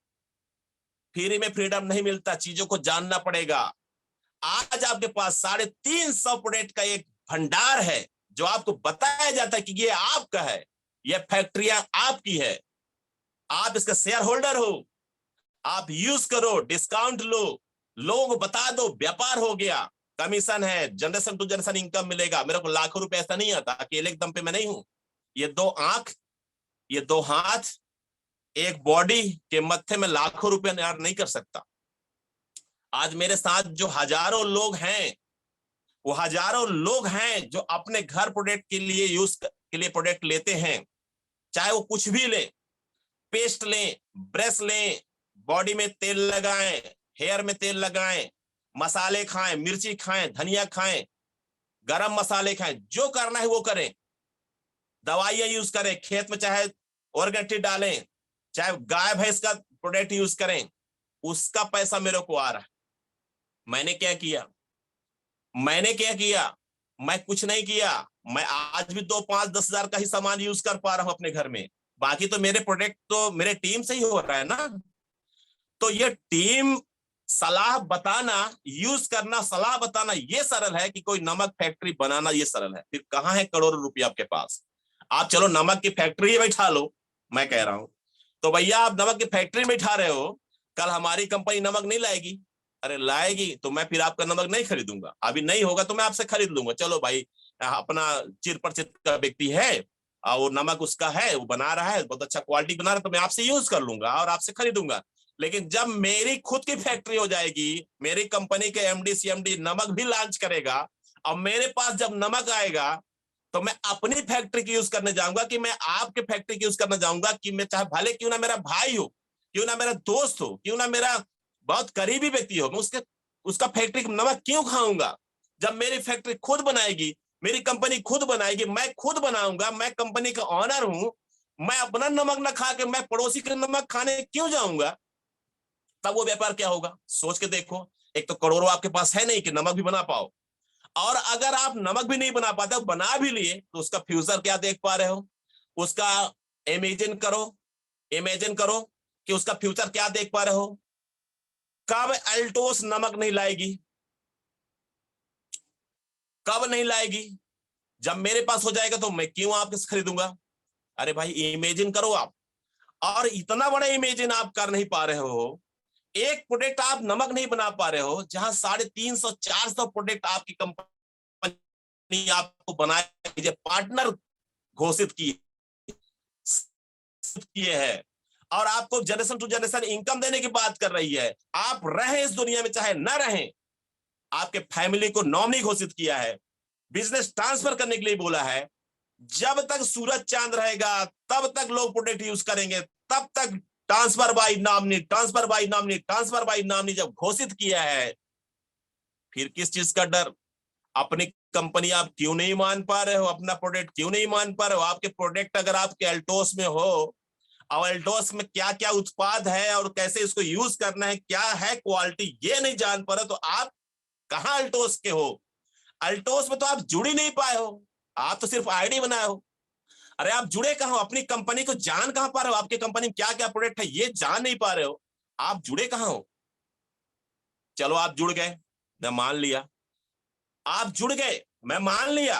फ्री में फ्रीडम नहीं मिलता, चीजों को जानना पड़ेगा। आज आपके पास 350 प्रोडक्ट का एक भंडार है जो आपको बताया जाता है कि ये आपका है, ये फैक्ट्रियां आपकी है, आप इसका शेयर होल्डर हो, आप यूज करो, डिस्काउंट लो, लोग बता दो, व्यापार हो गया। कमीशन है, जनरेशन टू जनरेशन इनकम मिलेगा। मेरे को लाखों रुपए ऐसा नहीं आता, अकेले एकदम पे मैं नहीं हूं। ये 2 आंख, ये 2 हाथ, एक बॉडी के मत्थे में लाखों रुपए यार नहीं कर सकता। आज मेरे साथ जो हजारों लोग हैं, वो हजारों लोग हैं जो अपने घर प्रोडक्ट के लिए यूज के लिए प्रोडक्ट लेते हैं, चाहे वो कुछ भी लें, पेस्ट लें, ब्रश लें, बॉडी में तेल लगाएं, हेयर में तेल लगाएं, मसाले खाएं, मिर्ची खाएं, धनिया खाएं, गरम मसाले खाएं, जो करना है वो करें, दवाइयां यूज करें, खेत में चाहे ऑर्गेनिक डालें, चाहे गाय भैंस का प्रोडक्ट यूज करें, उसका पैसा मेरे को आ रहा है। मैंने क्या किया? मैं कुछ नहीं किया। मैं आज भी 2, 5, 10 हजार का ही सामान यूज कर पा रहा हूं अपने घर में। बाकी तो मेरे प्रोडक्ट तो मेरे टीम से ही हो रहा है ना। तो ये टीम सलाह बताना, यूज करना, सलाह बताना ये सरल है कि कोई नमक फैक्ट्री बनाना ये सरल है। फिर कहां है करोड़ों रुपया आपके पास? आप चलो नमक की फैक्ट्री बैठा लो, मैं कह रहा हूं। तो भैया आप नमक की फैक्ट्री में बैठा रहे हो, कल हमारी कंपनी नमक नहीं लाएगी, अरे लाएगी तो मैं फिर आपका नमक नहीं खरीदूंगा। अभी नहीं होगा तो मैं आपसे खरीद लूंगा। चलो भाई, अपना चिर परिचित का व्यक्ति है और वो नमक उसका है, वो बना रहा है, बहुत अच्छा क्वालिटी बना रहा है, तो मैं आपसे यूज कर लूंगा और आपसे खरीदूंगा। लेकिन जब मेरी खुद की फैक्ट्री हो जाएगी, मेरी कंपनी के एमडी सीएमडी नमक भी लॉन्च करेगा और मेरे पास जब नमक आएगा तो मैं अपनी फैक्ट्री की यूज करने जाऊंगा कि मैं आपके फैक्ट्री की यूज करने जाऊंगा कि मैं चाहे भले क्यों ना मेरा भाई हो, क्यों ना मेरा दोस्त हो, क्यों ना मेरा बहुत करीबी व्यक्ति हो, मैं उसका फैक्ट्री नमक क्यों खाऊंगा? जब मेरी फैक्ट्री खुद बनाएगी, मेरी कंपनी खुद बनाएगी, मैं खुद बनाऊंगा, मैं कंपनी का ऑनर हूं, मैं अपना नमक ना खा के मैं पड़ोसी का नमक खाने क्यों जाऊंगा? तब वो व्यापार क्या होगा? सोच के देखो। एक तो करोड़ों आपके पास है नहीं कि नमक भी बना पाओ, और अगर आप नमक भी नहीं बना पाते, बना भी लिए, तो उसका फ्यूचर क्या देख पा रहे हो? उसका इमेजिन करो कि उसका फ्यूचर क्या देख पा रहे हो? कब अल्टोस नमक नहीं लाएगी? कब नहीं लाएगी? जब मेरे पास हो जाएगा तो मैं क्यों आपके से खरीदूंगा? अरे भाई इमेजिन करो आप। और इतना बड़ा इमेजिन आप कर नहीं पा रहे हो, एक प्रोडक्ट आप नमक नहीं बना पा रहे हो, जहां 350 400 प्रोडक्ट आपकी कंपनी आपको बनाए पार्टनर घोषित किए हैं और आपको जनरेशन टू जनरेशन इनकम देने की बात कर रही है। आप रहे इस दुनिया में चाहे ना रहे, आपके फैमिली को नॉमिनी घोषित किया है, बिजनेस ट्रांसफर करने के लिए बोला है। जब तक सूरज चांद रहेगा तब तक लोग प्रोडक्ट यूज करेंगे, तब तक transfer by nominee, transfer by nominee, transfer by nominee जब घोषित किया है, फिर किस चीज का डर? अपनी कंपनी आप क्यों नहीं मान पा रहे हो? अपना प्रोडक्ट क्यों नहीं मान पा रहे हो? आपके प्रोडक्ट अगर आपके अल्टोस में हो और अल्टोस में क्या क्या उत्पाद है और कैसे इसको यूज करना है, क्या है क्वालिटी, ये नहीं जान पा रहे, तो आप कहां अल्टोस के हो? अल्टोस में तो आप जुड़ ही नहीं पाए हो, आप तो सिर्फ आईडी बनाए हो। अरे आप जुड़े कहां हो? अपनी कंपनी को जान कहां पा रहे हो? आपकी कंपनी में क्या क्या प्रोडक्ट है ये जान नहीं पा रहे हो, आप जुड़े कहां हो? चलो आप जुड़ गए, मैं मान लिया, आप जुड़ गए, मैं मान लिया,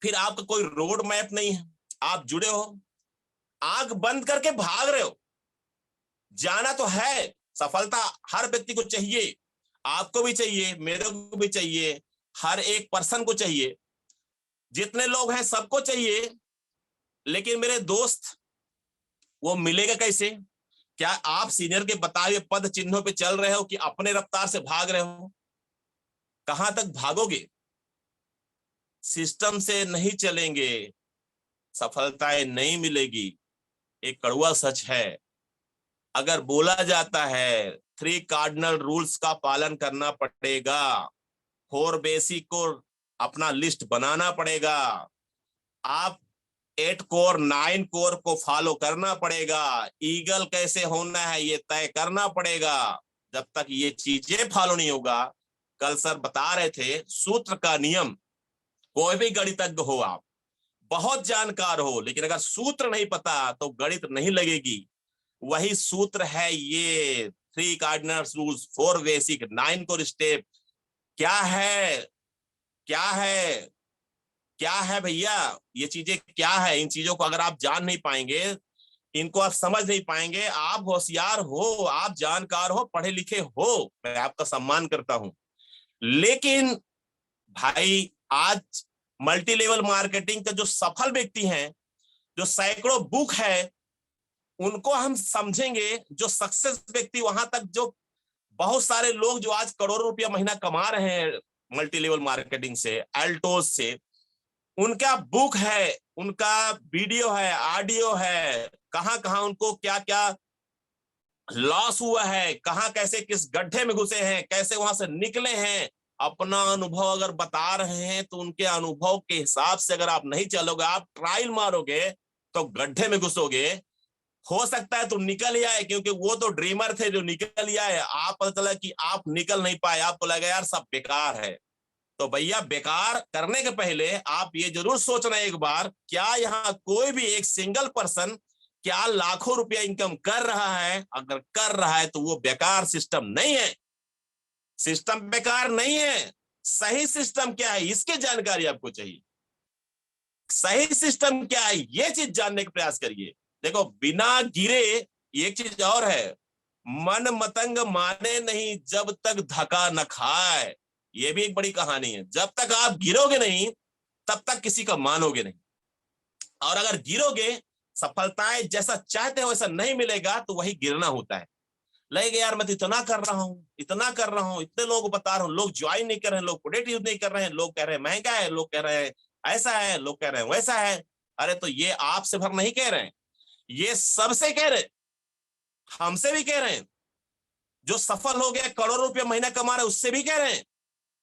फिर आपका कोई रोड मैप नहीं है, आप जुड़े हो, आंख बंद करके भाग रहे हो। जाना तो है, सफलता हर व्यक्ति को चाहिए, आपको भी चाहिए, मेरे को भी चाहिए, हर एक पर्सन को चाहिए, जितने लोग हैं सबको चाहिए। लेकिन मेरे दोस्त, वो मिलेगा कैसे? क्या आप सीनियर के बताए हुए पद चिन्हों पे चल रहे हो कि अपने रफ्तार से भाग रहे हो? कहां तक भागोगे? सिस्टम से नहीं चलेंगे, सफलताएं नहीं मिलेगी। एक कड़वा सच है। अगर बोला जाता है 3 कार्डिनल रूल्स का पालन करना पड़ेगा, 4 बेसिक को अपना लिस्ट बनाना पड़ेगा, आप 8 कोर 9 कोर को फॉलो करना पड़ेगा, ईगल कैसे होना है ये तय करना पड़ेगा। जब तक ये चीजें फॉलो नहीं होगा, कल सर बता रहे थे सूत्र का नियम, कोई भी गणितज्ञ हो, आप बहुत जानकार हो, लेकिन अगर सूत्र नहीं पता तो गणित नहीं लगेगी। वही सूत्र है ये 3 cardinal rules, 4 basic, 9 core step. क्या है, क्या है, क्या है भैया? ये चीजें क्या है? इन चीजों को अगर आप जान नहीं पाएंगे, इनको आप समझ नहीं पाएंगे, आप होशियार हो, आप जानकार हो, पढ़े लिखे हो, मैं आपका सम्मान करता हूं, लेकिन भाई आज मल्टी लेवल मार्केटिंग का जो सफल व्यक्ति हैं, जो सैकड़ों बुक है, उनको हम समझेंगे। जो सक्सेस व्यक्ति, वहां तक जो बहुत सारे लोग जो आज करोड़ों रुपया महीना कमा रहे हैं मल्टी लेवल मार्केटिंग से, एल्टोस से, उनका बुक है, उनका वीडियो है, ऑडियो है, कहां कहां उनको क्या क्या लॉस हुआ है, कहां कैसे किस गड्ढे में घुसे हैं, कैसे वहां से निकले हैं, अपना अनुभव अगर बता रहे हैं तो उनके अनुभव के हिसाब से अगर आप नहीं चलोगे, आप ट्रायल मारोगे तो गड्ढे में घुसोगे। हो सकता है तुम निकल ही आए, क्योंकि वो तो ड्रीमर थे जो निकल ही आए। आप पता चला कि आप निकल नहीं पाए, आपको लगा यार सब बेकार है। तो भैया, बेकार करने के पहले आप ये जरूर सोचना एक बार, क्या यहाँ कोई भी एक सिंगल पर्सन क्या लाखों रुपया इनकम कर रहा है? अगर कर रहा है तो वो बेकार सिस्टम नहीं है, सिस्टम बेकार नहीं है। सही सिस्टम क्या है, इसकी जानकारी आपको चाहिए। सही सिस्टम क्या है, ये चीज जानने का प्रयास करिए। देखो, बिना गिरे, एक चीज और है, मन मतंग माने नहीं जब तक धक्का न खाए। ये भी एक बड़ी कहानी है। जब तक आप गिरोगे नहीं, तब तक किसी का मानोगे नहीं। और अगर गिरोगे, सफलताएं जैसा चाहते हो वैसा नहीं मिलेगा, तो वही गिरना होता है। लगेगा यार मैं तो इतना कर रहा हूं, इतना कर रहा हूं, इतने लोग बता रहा हूं, लोग ज्वाइन नहीं कर रहे हैं, लोग प्रोडक्ट यूज नहीं कर रहे हैं, लोग कह रहे हैं महंगा है, लोग कह रहे हैं ऐसा है, लोग कह रहे हैं वैसा है। अरे तो ये आपसे भर नहीं कह रहे हैं, ये सबसे कह रहे, हमसे भी कह रहे हैं। जो सफल हो गया, करोड़ों रुपया महीना कमा रहे, उससे भी कह रहे हैं,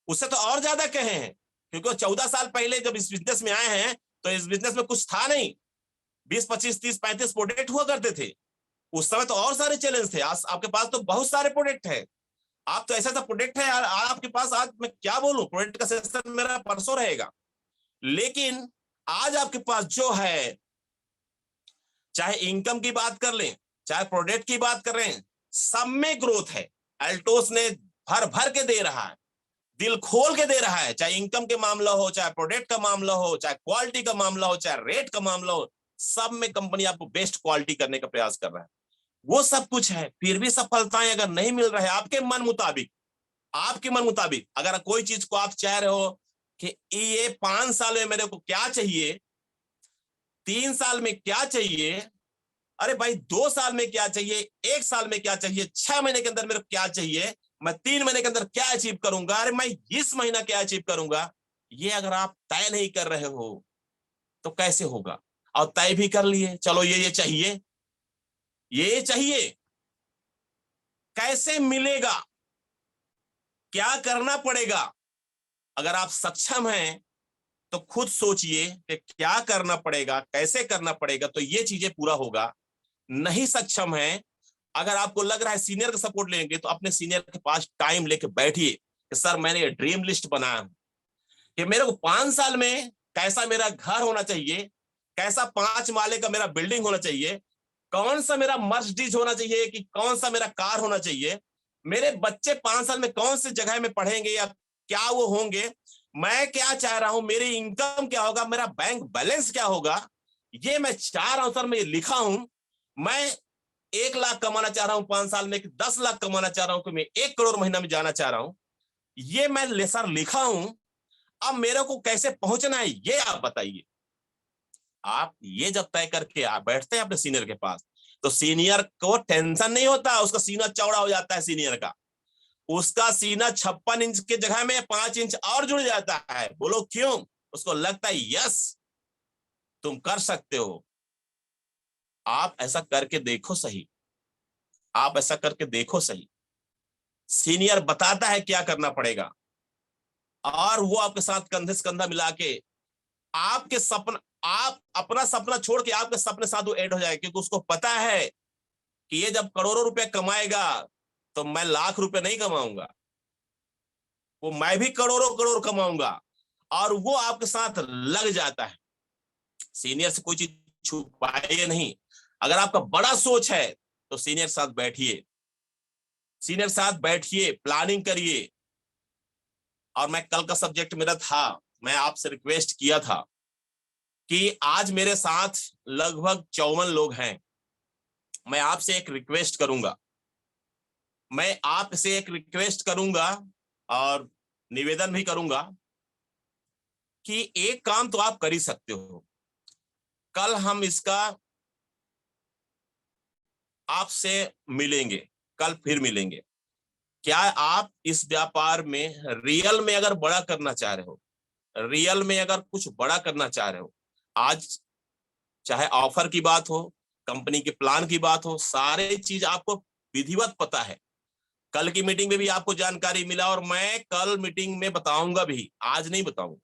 उससे तो और ज्यादा कहे हैं। क्योंकि 14 साल पहले जब इस बिजनेस में आए हैं, तो इस बिजनेस में कुछ था नहीं, 20 25 30 35 प्रोडक्ट हुआ करते थे। उस समय तो और सारे चैलेंज थे। आज आपके पास तो बहुत सारे प्रोडक्ट है, आप तो ऐसा प्रोडक्ट है यार आपके पास, आज मैं क्या बोलूं, प्रोडक्ट का सेशन मेरा परसों रहेगा। लेकिन आज आपके पास जो है, चाहे इनकम की बात कर लें, चाहे प्रोडक्ट की बात कर रहे हैं, सब में ग्रोथ है। एल्टोस ने भर भर के दे रहा है, दिल खोल के दे रहा है, चाहे इनकम के मामला हो, चाहे प्रोडक्ट का मामला हो, चाहे क्वालिटी का मामला हो, चाहे रेट का मामला हो, सब में कंपनी आपको बेस्ट क्वालिटी करने का प्रयास कर रहा है। वो सब कुछ है, फिर भी सफलताएं अगर नहीं मिल रहा है आपके मन मुताबिक, आपके मन मुताबिक, अगर कोई चीज को आप चाह रहे हो कि ये 5 साल में मेरे को क्या चाहिए, 3 साल में क्या चाहिए, अरे भाई 2 साल में क्या चाहिए, 1 साल में क्या चाहिए, 6 महीने के अंदर मेरे को क्या चाहिए, मैं 3 महीने के अंदर क्या अचीव करूंगा, अरे मैं इस महीना क्या अचीव करूंगा, ये अगर आप तय नहीं कर रहे हो तो कैसे होगा? और तय भी कर लिए, चलो ये चाहिए, ये चाहिए, कैसे मिलेगा, क्या करना पड़ेगा? अगर आप सक्षम हैं तो खुद सोचिए कि क्या करना पड़ेगा, कैसे करना पड़ेगा, तो ये चीजें पूरा होगा। नहीं सक्षम है, अगर आपको लग रहा है सीनियर का सपोर्ट लेंगे, तो अपने सीनियर के पास टाइम लेके बैठिए कि सर मैंने ये ड्रीम लिस्ट बनाया कि मेरे को 5 साल में कैसा मेरा घर होना चाहिए, कैसा 5 माले का मेरा बिल्डिंग होना चाहिए, कौन सा मेरा मर्सिडीज होना चाहिए, कि कौन सा मेरा कार होना चाहिए, मेरे बच्चे 5 साल में कौन सी जगह में पढ़ेंगे या क्या वो होंगे, मैं क्या चाह रहा हूं, मेरी इनकम क्या होगा, मेरा बैंक बैलेंस क्या होगा, ये मैं चाह रहा हूं सर। मैं ये लिखा हूं, मैं 1 लाख कमाना चाह रहा हूं 5 साल में, कि 10 लाख कमाना चाह रहा हूं, कि मैं 1 करोड़ महीना में जाना चाह रहा हूं, ये मैं सर लिखा हूं। अब मेरे को कैसे पहुंचना है ये आप बताइए। आप ये जब तय करके आप बैठते हैं अपने सीनियर के पास, तो सीनियर को टेंशन नहीं होता, उसका सीना चौड़ा हो जाता है सीनियर का। उसका सीना 56 इंच के जगह में 5 इंच और जुड़ जाता है। बोलो क्यों? उसको लगता है यस तुम कर सकते हो। आप ऐसा करके देखो सही, आप ऐसा करके देखो सही। सीनियर बताता है क्या करना पड़ेगा, और वो आपके साथ कंधे से कंधा मिला के आपके सपना, आप अपना सपना छोड़ के आपके सपने साथ वो ऐड हो जाए, क्योंकि उसको पता है कि ये जब करोड़ों रुपए कमाएगा तो मैं लाख रुपए नहीं कमाऊंगा, वो मैं भी करोड़ों करोड़ कमाऊंगा। और वो आपके साथ लग जाता है। सीनियर से कोई चीज छुपाइए नहीं। अगर आपका बड़ा सोच है तो सीनियर साथ बैठिए, सीनियर साथ बैठिए, प्लानिंग करिए। और मैं कल का सब्जेक्ट मेरा था, मैं आपसे रिक्वेस्ट किया था कि आज मेरे साथ लगभग 54 लोग हैं। मैं आपसे एक रिक्वेस्ट करूंगा, मैं आपसे एक रिक्वेस्ट करूंगा और निवेदन भी करूंगा कि एक काम तो आप कर ही सकते हो। कल हम इसका आपसे मिलेंगे, कल फिर मिलेंगे। क्या आप इस व्यापार में रियल में अगर बड़ा करना चाह रहे हो, रियल में अगर कुछ बड़ा करना चाह रहे हो, आज चाहे ऑफर की बात हो, कंपनी के प्लान की बात हो, सारे चीज आपको विधिवत पता है। कल की मीटिंग में भी आपको जानकारी मिला, और मैं कल मीटिंग में बताऊंगा भी, आज नहीं बताऊंगा।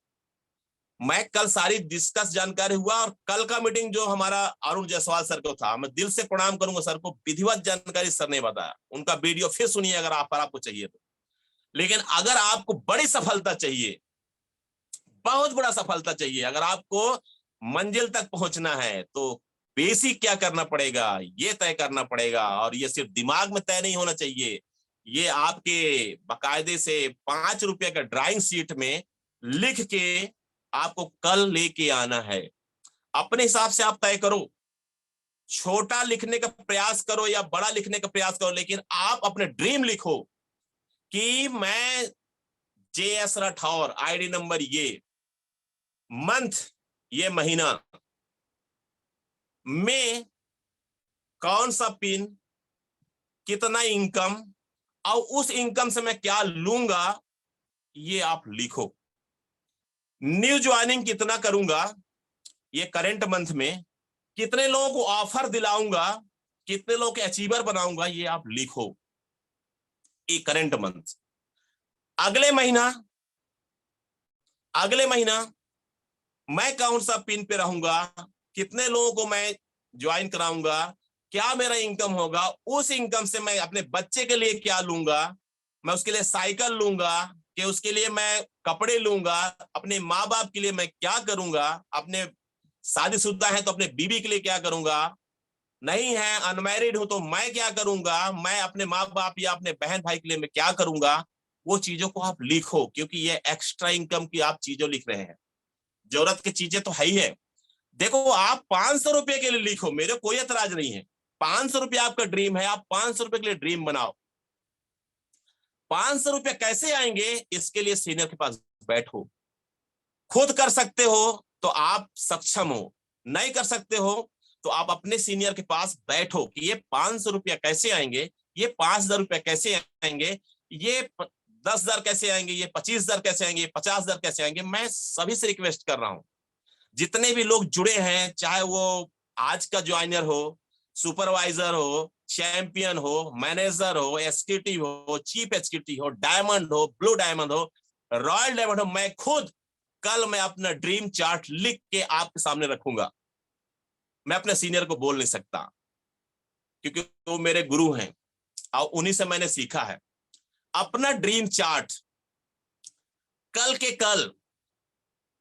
मैं कल सारी डिस्कस जानकारी हुआ, और कल का मीटिंग जो हमारा अरुण जायसवाल सर को था, मैं दिल से प्रणाम करूंगा सर को, विधिवत जानकारी सर ने बताया। उनका वीडियो फिर सुनिए अगर आपको चाहिए तो। लेकिन अगर आपको बड़ी सफलता चाहिए, बहुत बड़ा सफलता चाहिए, अगर आपको मंजिल तक पहुंचना है, तो बेसिक क्या करना पड़ेगा ये तय करना पड़ेगा। और ये सिर्फ दिमाग में तय नहीं होना चाहिए, ये आपके बाकायदे से 5 रुपए का ड्राइंग शीट में लिख के आपको कल लेके आना है। अपने हिसाब से आप तय करो, छोटा लिखने का प्रयास करो या बड़ा लिखने का प्रयास करो, लेकिन आप अपने ड्रीम लिखो कि मैं JS राठौर, आईडी नंबर ये, मंथ ये महीना में कौन सा पिन, कितना इनकम, और उस इनकम से मैं क्या लूंगा, ये आप लिखो। न्यू ज्वाइनिंग कितना करूंगा ये करंट मंथ में, कितने लोगों को ऑफर दिलाऊंगा, कितने लोगों के अचीवर बनाऊंगा, ये आप लिखो। ये करंट मंथ। अगले महीना, अगले महीना मैं कौन सा पिन पे रहूंगा, कितने लोगों को मैं ज्वाइन कराऊंगा, क्या मेरा इनकम होगा, उस इनकम से मैं अपने बच्चे के लिए क्या लूंगा, मैं उसके लिए साइकिल लूंगा, कि उसके लिए मैं कपड़े लूंगा, अपने माँ बाप के लिए मैं क्या करूंगा, अपने शादीशुदा है तो अपने बीवी के लिए क्या करूंगा, नहीं है अनमैरिड हूं तो मैं क्या करूंगा, मैं अपने माँ बाप या अपने बहन भाई के लिए मैं क्या करूंगा। वो चीजों को आप लिखो, क्योंकि ये एक्स्ट्रा इनकम की आप चीजों लिख रहे हैं। जरूरत की चीजें तो है ही है। देखो आप 500 रुपए के लिए लिखो, मेरे कोई एतराज नहीं है। 500 रुपये आपका ड्रीम है, आप 500 रुपए के लिए ड्रीम बनाओ। 500 रुपये कैसे आएंगे, इसके लिए सीनियर के पास बैठो। खुद कर सकते हो तो आप सक्षम हो, नहीं कर सकते हो तो आप अपने सीनियर के पास बैठो कि ये 500 रुपया कैसे आएंगे, ये 5,000 रुपया कैसे आएंगे, ये 10,000 कैसे आएंगे, ये 25,000 कैसे आएंगे, ये 50,000 कैसे आएंगे। मैं सभी से रिक्वेस्ट कर रहा हूं, जितने भी लोग जुड़े हैं, चाहे वो आज का ज्वाइनर हो, सुपरवाइजर हो, चैंपियन हो, मैनेजर हो, एग्जीक्यूटिव हो, चीफ एग्जीक्यूटिव हो, डायमंड हो, ब्लू डायमंड हो, रॉयल डायमंड हो, मैं खुद कल मैं अपना ड्रीम चार्ट लिख के आपके सामने रखूंगा। मैं अपने सीनियर को बोल नहीं सकता, क्योंकि वो मेरे गुरु हैं और उन्हीं से मैंने सीखा है। अपना ड्रीम चार्ट कल के कल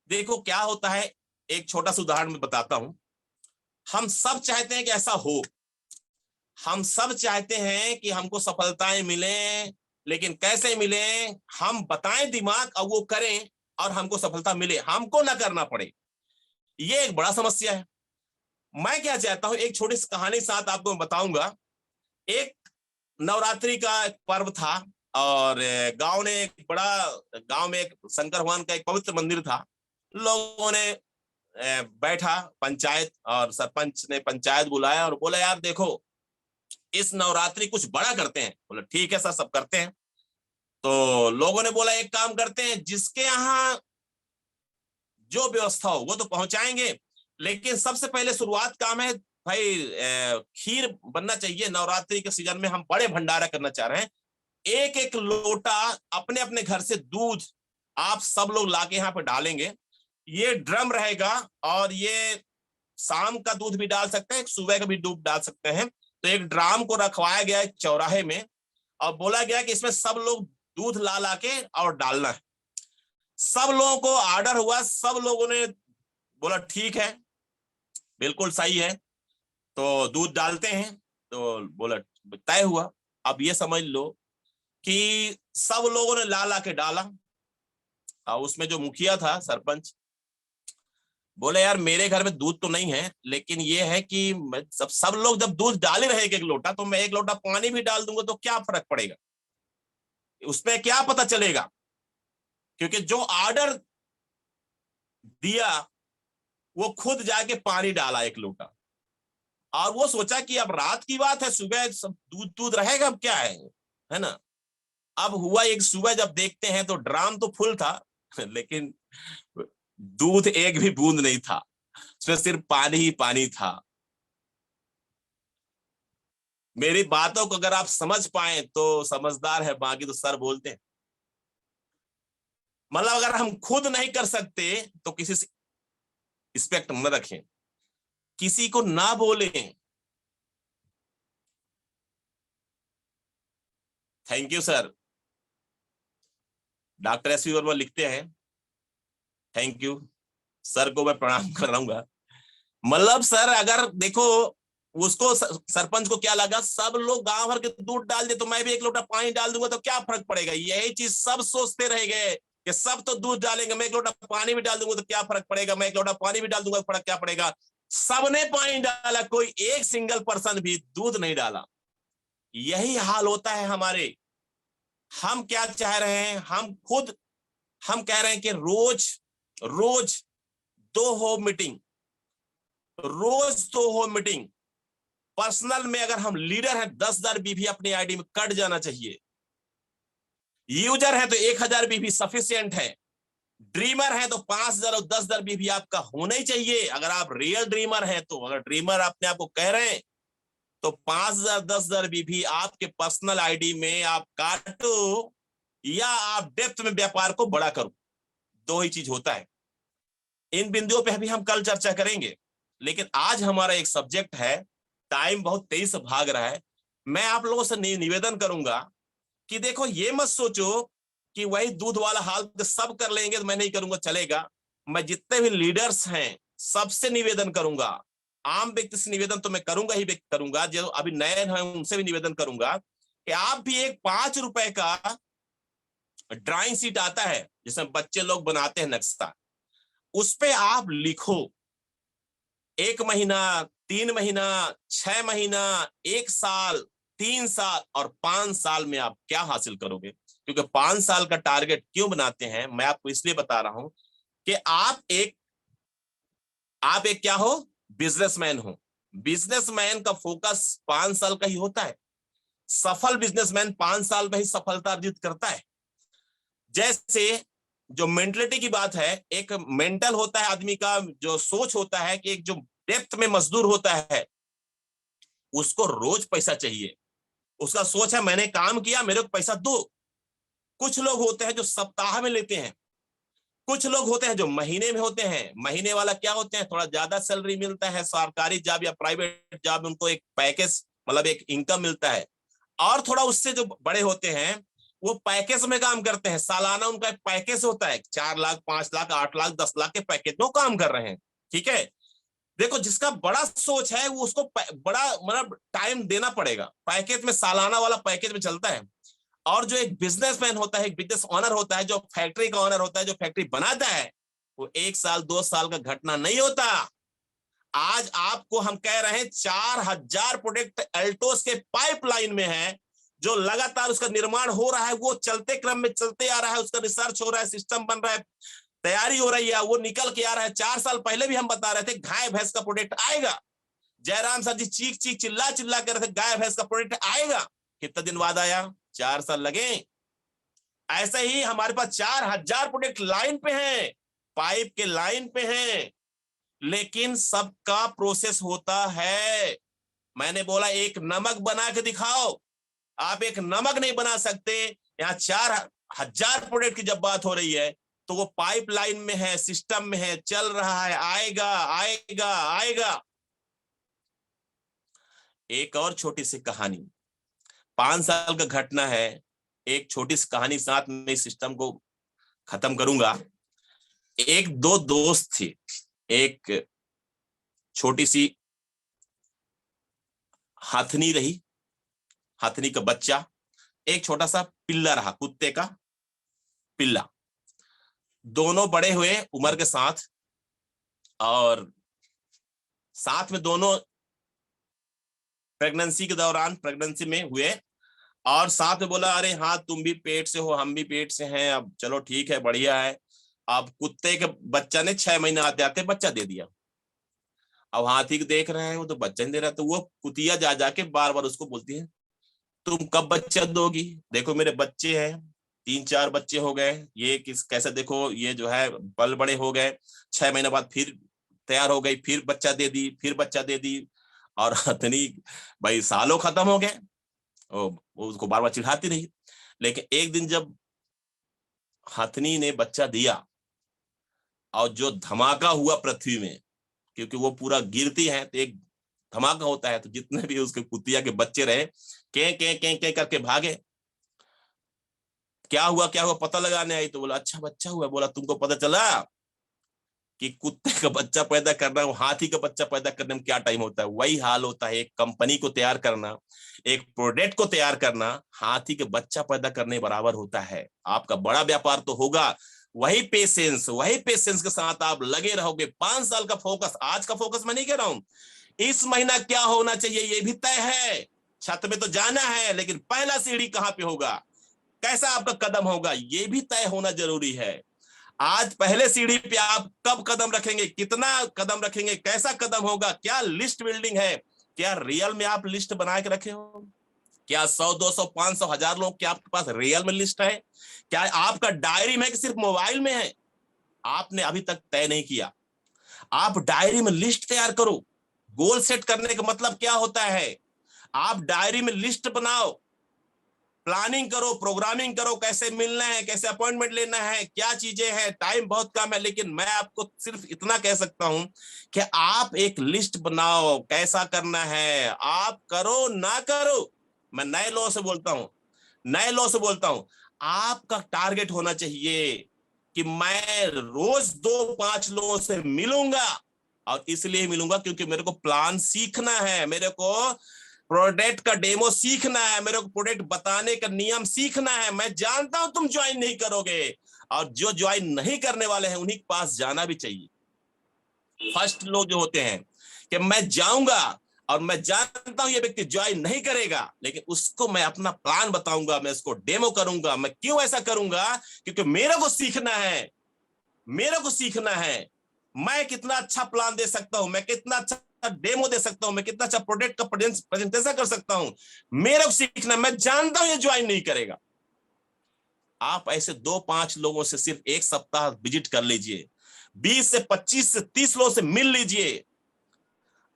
देखो क्या होता है। एक छोटा सा उदाहरण मैं बताता हूं। हम सब चाहते हैं कि ऐसा हो, हम सब चाहते हैं कि हमको सफलताएं मिले, लेकिन कैसे मिले, हम बताएं दिमाग और वो करें और हमको सफलता मिले, हमको ना करना पड़े। ये एक बड़ा समस्या है। मैं क्या चाहता हूं, एक छोटी सी कहानी साथ आपको बताऊंगा। एक नवरात्रि का एक पर्व था और गांव ने एक बड़ा गांव में एक शंकर भगवान का एक पवित्र मंदिर था। लोगों ने बैठा पंचायत, और सरपंच ने पंचायत बुलाया और बोला यार देखो इस नवरात्रि कुछ बड़ा करते हैं। बोला ठीक है सर, सब करते हैं। तो लोगों ने बोला एक काम करते हैं, जिसके यहाँ जो व्यवस्था हो वो तो पहुंचाएंगे, लेकिन सबसे पहले शुरुआत काम है भाई, खीर बनना चाहिए। नवरात्रि के सीजन में हम बड़े भंडारा करना चाह रहे हैं। एक एक लोटा अपने अपने घर से दूध आप सब लोग लाके यहाँ पे डालेंगे। ये ड्रम रहेगा और ये शाम का दूध भी डाल सकते हैं, सुबह का भी दूध डाल सकते हैं। तो एक ड्राम को रखवाया गया एक चौराहे में और बोला गया कि इसमें सब लोग दूध ला ला के और डालना है। सब लोगों को ऑर्डर हुआ, सब लोगों ने बोला ठीक है, बिल्कुल सही है, तो दूध डालते हैं। तो बोला तय हुआ। अब ये समझ लो कि सब लोगों ने ला ला के डाला और उसमें जो मुखिया था, सरपंच, बोले यार मेरे घर में दूध तो नहीं है, लेकिन ये है कि सब लोग जब दूध डाल ही रहे एक एक लोटा, तो मैं एक लोटा पानी भी डाल दूंगा तो क्या फर्क पड़ेगा, उसमें क्या पता चलेगा। क्योंकि जो ऑर्डर दिया वो खुद जाके पानी डाला एक लोटा, और वो सोचा कि अब रात की बात है, सुबह सब दूध दूध रहेगा, अब क्या है ना। अब हुआ एक, सुबह जब देखते हैं तो ड्राम तो फुल था लेकिन दूध एक भी बूंद नहीं था, उसमें सिर्फ पानी ही पानी था। मेरी बातों को अगर आप समझ पाए तो समझदार है, बाकी तो सर बोलते हैं। मतलब अगर हम खुद नहीं कर सकते तो किसी से रिस्पेक्ट न रखें, किसी को ना बोले। Thank you sir. Doctor S V Verma लिखते हैं थैंक यू सर को मैं प्रणाम कर रहा हूँ। मतलब सर अगर देखो, उसको सरपंच को क्या लगा, सब लोग गांव भर के दूध डाल दे तो मैं भी एक लोटा पानी डाल दूंगा तो क्या फर्क पड़ेगा। यही चीज सब सोचते रह गए कि सब तो दूध डालेंगे, मैं एक लोटा पानी भी डाल दूंगा तो क्या फर्क पड़ेगा, मैं एक लोटा पानी भी डाल दूंगा तो फर्क क्या पड़ेगा। सबने पानी डाला, कोई एक सिंगल पर्सन भी दूध नहीं डाला। यही हाल होता है हमारे। हम क्या चाह रहे हैं, हम कह रहे हैं कि रोज रोज 2 हो मीटिंग, रोज 2 हो मीटिंग। पर्सनल में अगर हम लीडर हैं 10,000 बीवी अपनी आईडी में कट जाना चाहिए। यूजर है तो 1,000 बीवी सफिशियंट है। ड्रीमर है तो 5,000 और 10,000 बीवी आपका होना ही चाहिए। अगर आप रियल ड्रीमर हैं तो, अगर ड्रीमर अपने आप को कह रहे हैं तो 5,000 10,000 बीवी आपके पर्सनल आईडी में आप काटो, या आप डेप्थ में व्यापार को बड़ा करो। दो ही चीज होता है। इन बिंदुओं पे भी हम कल चर्चा करेंगे, लेकिन आज हमारा एक सब्जेक्ट है, टाइम बहुत तेज से भाग रहा है। मैं आप लोगों से निवेदन करूंगा कि देखो ये मत सोचो कि वही दूध वाला हाल सब कर लेंगे तो मैं नहीं करूंगा चलेगा। मैं जितने भी लीडर्स हैं सबसे निवेदन करूंगा, आम व्यक्ति से निवेदन तो मैं करूंगा ही करूंगा, जो अभी नए हैं उनसे भी निवेदन करूंगा कि आप भी एक 5 रुपए का ड्राइंग सीट आता है जिसमें बच्चे लोग बनाते हैं नक्शा, उस पे आप लिखो 1 महीना, 3 महीना, 6 महीना, 1 साल, 3 साल और 5 साल में आप क्या हासिल करोगे। क्योंकि 5 साल का टारगेट क्यों बनाते हैं, मैं आपको इसलिए बता रहा हूं कि आप एक क्या हो, बिजनेसमैन हो। बिजनेसमैन का फोकस 5 साल का ही होता है। सफल बिजनेसमैन 5 साल में ही सफलता अर्जित करता है। जैसे जो मेंटलिटी की बात है, एक मेंटल होता है आदमी का, जो सोच होता है कि एक जो डेप्थ में मजदूर होता है उसको रोज पैसा चाहिए। उसका सोच है मैंने काम किया मेरे को पैसा दो। कुछ लोग होते हैं जो सप्ताह में लेते हैं, कुछ लोग होते हैं जो महीने में होते हैं। महीने वाला क्या होते हैं, थोड़ा ज्यादा सैलरी मिलता है, सरकारी जॉब या प्राइवेट जॉब, उनको एक पैकेज मतलब एक इनकम मिलता है। और थोड़ा उससे जो बड़े होते हैं वो पैकेज में काम करते हैं, सालाना उनका एक पैकेज होता है, 4 लाख 5 लाख 8 लाख 10 लाख के पैकेज में काम कर रहे हैं। ठीक है, देखो जिसका बड़ा सोच है वो उसको बड़ा मतलब टाइम देना पड़ेगा। पैकेज में सालाना वाला पैकेज में चलता है। और जो एक बिजनेसमैन होता है, एक बिजनेस ऑनर होता है, जो फैक्ट्री का ऑनर होता है, जो फैक्ट्री बनाता है, वो 1 साल 2 साल का घटना नहीं होता। आज आपको हम कह रहे हैं 4000 प्रोडक्ट एल्टोस के पाइपलाइन में है, जो लगातार उसका निर्माण हो रहा है, वो चलते क्रम में चलते आ रहा है, उसका रिसर्च हो रहा है, सिस्टम बन रहा है, तैयारी हो रही है, वो निकल के आ रहा है। 4 साल पहले भी हम बता रहे थे गाय भैंस का प्रोडक्ट आएगा। जयराम सर जी चीख चीख चिल्ला चिल्ला कर रहे थे गाय भैंस का प्रोडक्ट आएगा। कितना दिन बाद आया? 4 साल लगे। ऐसे ही हमारे पास 4000 प्रोडक्ट लाइन पे हैं, पाइप के लाइन पे हैं, लेकिन सबका प्रोसेस होता है। मैंने बोला एक नमक बना के दिखाओ, आप एक नमक नहीं बना सकते। यहाँ 4000 प्रोडक्ट की जब बात हो रही है तो वो पाइपलाइन में है, सिस्टम में है, चल रहा है, आएगा आएगा आएगा। एक और छोटी सी कहानी, 5 साल का घटना है, एक छोटी सी कहानी साथ में इस सिस्टम को खत्म करूंगा। एक दो दोस्त थे, एक छोटी सी हाथनी रही, हाथनी का बच्चा, एक छोटा सा पिल्ला रहा, कुत्ते का पिल्ला। दोनों बड़े हुए उम्र के साथ, और साथ में दोनों प्रेगनेंसी के दौरान प्रेगनेंसी में हुए, और साथ में बोला अरे हाँ तुम भी पेट से हो, हम भी पेट से हैं, अब चलो ठीक है, बढ़िया है। अब कुत्ते के बच्चा ने 6 महीने आते आते बच्चा दे दिया। अब हाथी को देख रहे हैं, वो तो बच्चा नहीं दे रहा, तो वो कुतिया जा जाके बार बार उसको बोलती है तुम कब बच्चा दोगी? देखो मेरे बच्चे हैं, 3-4 बच्चे हो गए, ये किस कैसे देखो, ये जो है बल बड़े हो गए, 6 महीने बाद फिर तैयार हो गई, फिर बच्चा दे दी, फिर बच्चा दे दी। और हथनी भाई सालों खत्म हो गए, वो उसको बार बार चिढ़ाती रही। लेकिन एक दिन जब हथनी ने बच्चा दिया और जो धमाका हुआ पृथ्वी में, क्योंकि वो पूरा गिरती है तो एक धमाका होता है, तो जितने भी उसके कुतिया के बच्चे रहे के करके भागे। क्या हुआ पता लगाने आई, तो बोला अच्छा बच्चा हुआ। बोला तुमको पता चला कि कुत्ते का बच्चा पैदा करना और हाथी का बच्चा पैदा करने में क्या टाइम होता है? वही हाल होता है, एक कंपनी को तैयार करना, एक प्रोडक्ट को तैयार करना, हाथी के बच्चा पैदा करने बराबर होता है। आपका बड़ा व्यापार तो होगा, वही पेशेंस के साथ आप लगे रहोगे। 5 साल का फोकस, आज का फोकस मैं नहीं कह रहा हूं, इस महीना क्या होना चाहिए ये भी तय है। छत में तो जाना है, लेकिन पहला सीढ़ी कहां पे होगा, कैसा आपका कदम होगा, ये भी तय होना जरूरी है। आज पहले सीढ़ी पे आप कब कदम रखेंगे, कितना कदम रखेंगे, कैसा कदम होगा, क्या लिस्ट बिल्डिंग है, क्या रियल में आप लिस्ट बना के रखे हो? क्या 100 200 500 1000 लोग क्या आपके पास रियल में लिस्ट है? क्या आपका डायरी में है कि सिर्फ मोबाइल में है? आपने अभी तक तय नहीं किया। आप डायरी में लिस्ट तैयार करो। गोल सेट करने का मतलब क्या होता है? आप डायरी में लिस्ट बनाओ, प्लानिंग करो, प्रोग्रामिंग करो, कैसे मिलना है, कैसे अपॉइंटमेंट लेना है, क्या चीजें हैं। टाइम बहुत कम है, लेकिन मैं आपको सिर्फ इतना कह सकता हूं कि आप एक लिस्ट बनाओ, कैसा करना है, आप करो ना करो। मैं नए लोगों से बोलता हूं, आपका टारगेट होना चाहिए कि मैं रोज 2-5 लोगों से मिलूंगा, और इसलिए मिलूंगा क्योंकि मेरे को प्लान सीखना है, मेरे को प्रोडक्ट का डेमो सीखना है, मेरे को प्रोडक्ट बताने का नियम सीखना है। मैं जानता हूं तुम ज्वाइन नहीं करोगे, और जो ज्वाइन नहीं करने वाले हैं उन्हीं के पास जाना भी चाहिए। फर्स्ट लोग जो होते हैं कि मैं जाऊंगा और मैं जानता हूं ये व्यक्ति ज्वाइन नहीं करेगा, लेकिन उसको मैं अपना प्लान बताऊंगा, मैं उसको डेमो करूंगा। मैं क्यों ऐसा करूंगा? क्योंकि मेरे को सीखना है, मैं कितना अच्छा प्लान दे सकता हूं, मैं कितना अच्छा डेमो दे सकता हूं, मैं कितना अच्छा प्रोडक्ट का प्रेजेंटेशन कर सकता हूं, मेरे को सीखना। मैं जानता हूं ये ज्वाइन नहीं करेगा। आप ऐसे 2-5 लोगों से सिर्फ 1 सप्ताह विजिट कर लीजिए, 20 से 25 से 30 लोगों से मिल लीजिए,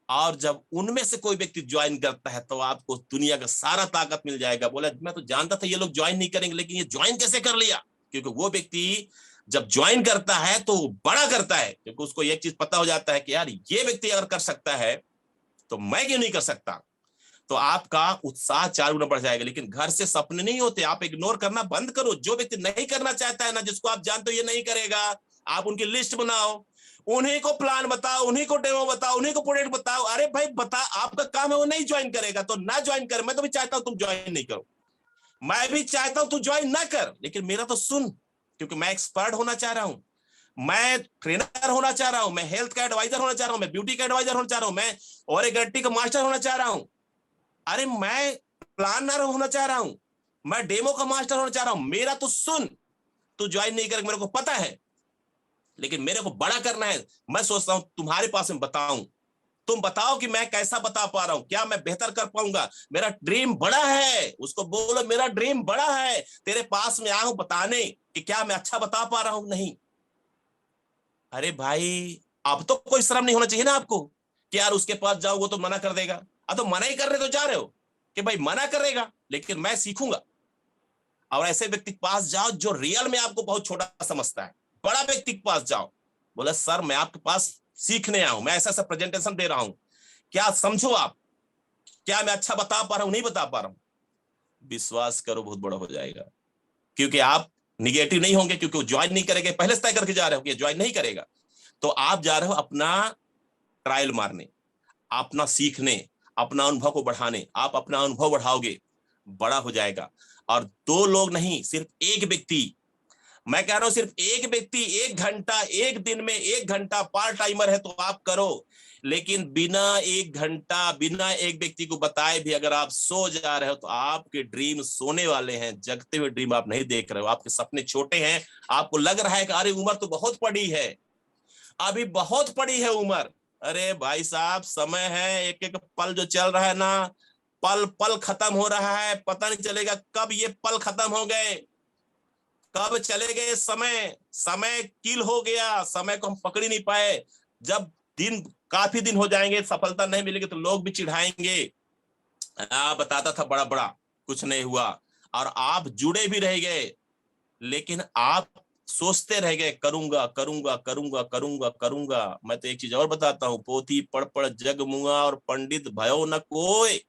और जब उनमें से कोई व्यक्ति ज्वाइन करता है तो आपको दुनिया का सारा ताकत मिल जाएगा। बोला मैं तो जानता था ये लोग ज्वाइन नहीं करेंगे, लेकिन ये ज्वाइन कैसे कर लिया? क्योंकि वो व्यक्ति जब ज्वाइन करता है तो बड़ा करता है, क्योंकि उसको एक चीज पता हो जाता है कि यार ये व्यक्ति अगर कर सकता है तो मैं क्यों नहीं कर सकता। तो आपका उत्साह 4 गुना बढ़ जाएगा। लेकिन घर से सपने नहीं होते, आप इग्नोर करना बंद करो। जो व्यक्ति नहीं करना चाहता है ना, जिसको आप जानते हो ये नहीं करेगा, आप उनकी लिस्ट बनाओ, उन्हीं को प्लान बताओ, उन्हीं को डेमो बताओ, उन्हीं को प्रोडक्ट बताओ। अरे भाई बता, आपका काम है, वो नहीं ज्वाइन करेगा तो ना ज्वाइन करे। मैं तो भी चाहता हूं तुम ज्वाइन नहीं करो, मैं भी चाहता हूं तू ज्वाइन ना कर, लेकिन मेरा तो सुन, क्योंकि मैं एक्सपर्ट होना चाह रहा हूं, मैं ट्रेनर होना चाह रहा हूं, मैं हेल्थ का एडवाइजर होना चाह रहा हूं, मैं ब्यूटी का एडवाइजर होना चाह रहा हूं, मैं ओरेगेटी का मास्टर होना चाह रहा हूं, अरे मैं प्लानर होना चाह रहा हूं, मैं डेमो का मास्टर होना चाह रहा हूं। मेरा तो सुन, तू ज्वाइन नहीं करेगा मेरे को पता है, लेकिन मेरे को बड़ा करना है। मैं सोचता हूं तुम्हारे पास में बताऊं, तुम बताओ कि मैं कैसा बता पा रहा हूं, क्या मैं बेहतर कर पाऊंगा। मेरा ड्रीम बड़ा है, उसको बोलो मेरा ड्रीम बड़ा है। तेरे पास में आया हूं बताने कि क्या मैं अच्छा बता पा रहा हूं नहीं। अरे भाई अब तो कोई शर्म नहीं होना चाहिए ना आपको कि यार उसके पास जाओ वो तो मना कर देगा। अब तो मना ही कर रहे तो जा रहे हो कि भाई मना करेगा, लेकिन मैं सीखूंगा। और ऐसे व्यक्ति के पास जाओ जो रियल में आपको बहुत छोटा समझता है, बड़ा व्यक्ति के पास जाओ, बोला सर मैं आपके पास सीखने आया हूं, मैं ऐसा ऐसा प्रेजेंटेशन दे रहा हूं, क्या समझो आप, क्या मैं अच्छा बता पा रहा हूं नहीं बता पा रहा हूं। विश्वास करो बहुत बड़ा हो जाएगा, क्योंकि आप निगेटिव नहीं होंगे, क्योंकि वो ज्वाइन नहीं करेंगे, पहले से तय करके जा रहे हो कि ज्वाइन नहीं करेगा। तो आप जा रहे हो अपना ट्रायल मारने, अपना सीखने, अपना अनुभव को बढ़ाने। आप अपना अनुभव बढ़ाओगे, बड़ा हो जाएगा। और दो लोग नहीं, सिर्फ एक व्यक्ति, मैं कह रहा हूं सिर्फ एक व्यक्ति 1 घंटा, एक दिन में 1 घंटा पार्ट टाइमर है तो आप करो, लेकिन बिना 1 घंटा, बिना एक व्यक्ति को बताए भी अगर आप सो जा रहे हो तो आपके ड्रीम सोने वाले हैं, जगते हुए ड्रीम आप नहीं देख रहे हो, आपके सपने छोटे हैं। आपको लग रहा है कि अरे उम्र तो बहुत पड़ी है, अभी बहुत पड़ी है उम्र। अरे भाई साहब समय है, एक एक पल जो चल रहा है ना, पल पल खत्म हो रहा है, पता नहीं चलेगा कब ये पल खत्म हो गए, कब चले गए समय। समय किल हो गया, समय को हम पकड़ ही नहीं पाए। जब दिन काफी दिन हो जाएंगे, सफलता नहीं मिलेगी तो लोग भी चिढ़ाएंगे, बताता था बड़ा बड़ा, कुछ नहीं हुआ। और आप जुड़े भी रह गए, लेकिन आप सोचते रह गए करूंगा करूंगा करूंगा करूंगा करूंगा। मैं तो एक चीज और बताता हूँ, पोथी पढ़ पढ़ जग मुआ और पंडित भयो न कोय,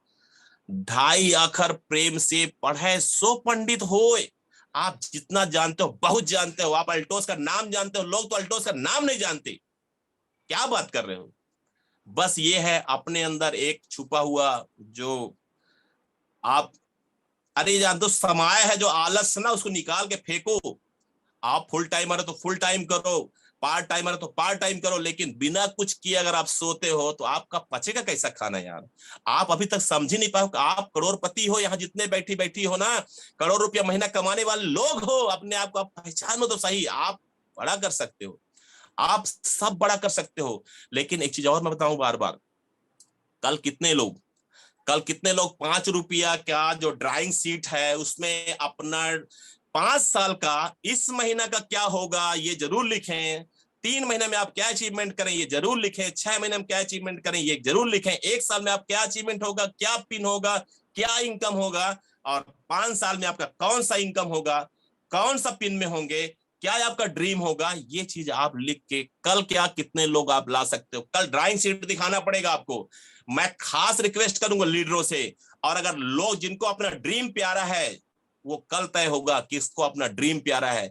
2.5 अक्षर प्रेम से पढ़े सो पंडित होए। आप जितना जानते हो बहुत जानते हो, आप अल्टोस का नाम जानते हो, लोग तो अल्टोस का नाम नहीं जानते, क्या बात कर रहे हो। बस ये है अपने अंदर एक छुपा हुआ जो आप, अरे जानते हो समाया है जो आलस ना, उसको निकाल के फेंको। आप फुल टाइमर है तो फुल टाइम करो, पार्ट टाइमर है तो पार्ट टाइम करो, लेकिन बिना कुछ किए अगर आप सोते हो तो आपका पचेगा कैसा खाना यार। आप अभी तक समझ ही नहीं पाओ कि आप करोड़पति हो, यहाँ जितने बैठी बैठी हो ना, करोड़ रुपया महीना कमाने वाले लोग हो, अपने आप को आप पहचानो तो सही। आप बड़ा कर सकते हो, आप सब बड़ा कर सकते हो। लेकिन एक चीज और मैं बताऊं बार बार, कल कितने लोग, कल कितने लोग 5 रुपया का जो ड्राइंग शीट है उसमें अपना 5 साल का, इस महीना का क्या होगा ये जरूर लिखें, 3 महीने में आप क्या अचीवमेंट करें ये जरूर लिखें, 6 महीने में क्या अचीवमेंट करें ये जरूर लिखें, 1 साल में आप क्या अचीवमेंट होगा, क्या पिन होगा, क्या इनकम होगा, और 5 साल में आपका कौन सा इनकम होगा, कौन सा पिन में होंगे, क्या आपका ड्रीम होगा, ये चीज आप लिख के कल क्या कितने लोग आप ला सकते हो। कल ड्राइंग शीट दिखाना पड़ेगा आपको। मैं खास रिक्वेस्ट करूंगा लीडरों से, और अगर लोग जिनको अपना ड्रीम प्यारा है, वो कल तय होगा किसको अपना ड्रीम प्यारा है।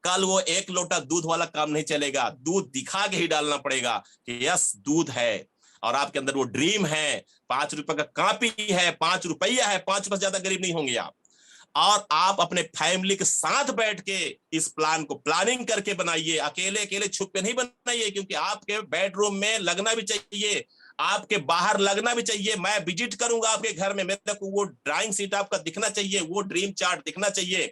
कल वो एक लोटा दूध वाला काम नहीं चलेगा, दूध दिखा के ही डालना पड़ेगा कि यस दूध है, और आपके अंदर वो ड्रीम है। 5 रुपए का कापी है, 5 रुपया है, 5 रुपए से ज्यादा गरीब नहीं होंगे आप। और आप अपने फैमिली के साथ बैठ के इस प्लान को प्लानिंग करके बनाइए, अकेले अकेले छुप के नहीं बनाइए, क्योंकि आपके बेडरूम में लगना भी चाहिए, आपके बाहर लगना भी चाहिए। मैं विजिट करूंगा आपके घर में, मेरे को वो ड्राइंग शीट आपका दिखना चाहिए, वो ड्रीम चार्ट दिखना चाहिए।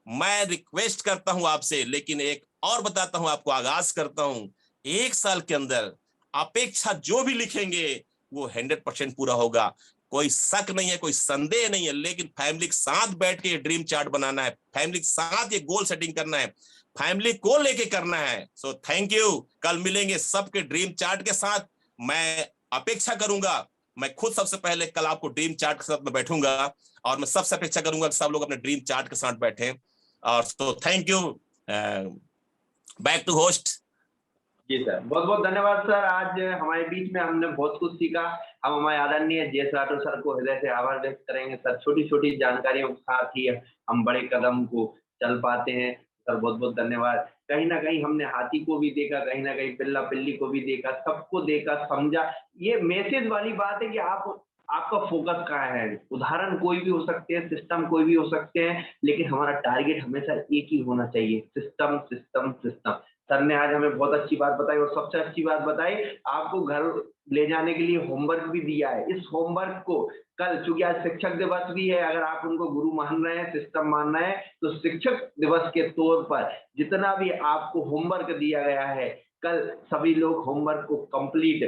मैं रिक्वेस्ट करता हूं आपसे, लेकिन एक और बताता हूं आपको, आगाज करता हूं, 1 साल के अंदर अपेक्षा जो भी लिखेंगे वो 100% पूरा होगा। कोई शक नहीं है, कोई संदेह नहीं है, लेकिन फैमिली के साथ बैठ के ड्रीम चार्ट बनाना है, फैमिली के साथ ये गोल सेटिंग करना है, फैमिली को लेके करना है। सो थैंक यू, कल मिलेंगे सबके ड्रीम चार्ट के साथ। मैं अपेक्षा करूंगा, मैं खुद सबसे पहले कल आपको ड्रीम चार्ट के साथ में बैठूंगा, और मैं सबसे अपेक्षा करूंगा कि सब लोग अपने ड्रीम चार्ट के साथ बैठे। और so thank you, back to host. जी सर, बहुत बहुत धन्यवाद सर। आज हमारे बीच में हमने बहुत कुछ सीखा। हम हमारे आदरणीय जेएस राठौर सर को हृदय से आभार व्यक्त करेंगे। सर छोटी छोटी जानकारियों के साथ ही हम बड़े कदम को चल पाते हैं। सर, बहुत बहुत धन्यवाद। कहीं ना कहीं हमने हाथी को भी देखा, कहीं ना कहीं पिल्ला पिल्ली को भी देखा, सबको देखा, समझा। ये मैसेज वाली बात है कि आपका फोकस कहाँ है। उदाहरण कोई भी हो सकते हैं, सिस्टम कोई भी हो सकते हैं, लेकिन हमारा टारगेट हमेशा एक ही होना चाहिए, सिस्टम सिस्टम सिस्टम। सर ने आज हमें बहुत अच्छी बात बताई, और सबसे अच्छी बात बताई, आपको घर ले जाने के लिए होमवर्क भी दिया है। इस होमवर्क को कल, चूंकि आज शिक्षक दिवस भी है, अगर आप उनको गुरु मान रहे हैं, सिस्टम मान रहे हैं, तो शिक्षक दिवस के तौर पर जितना भी आपको होमवर्क दिया गया है, कल सभी लोग होमवर्क को कंप्लीट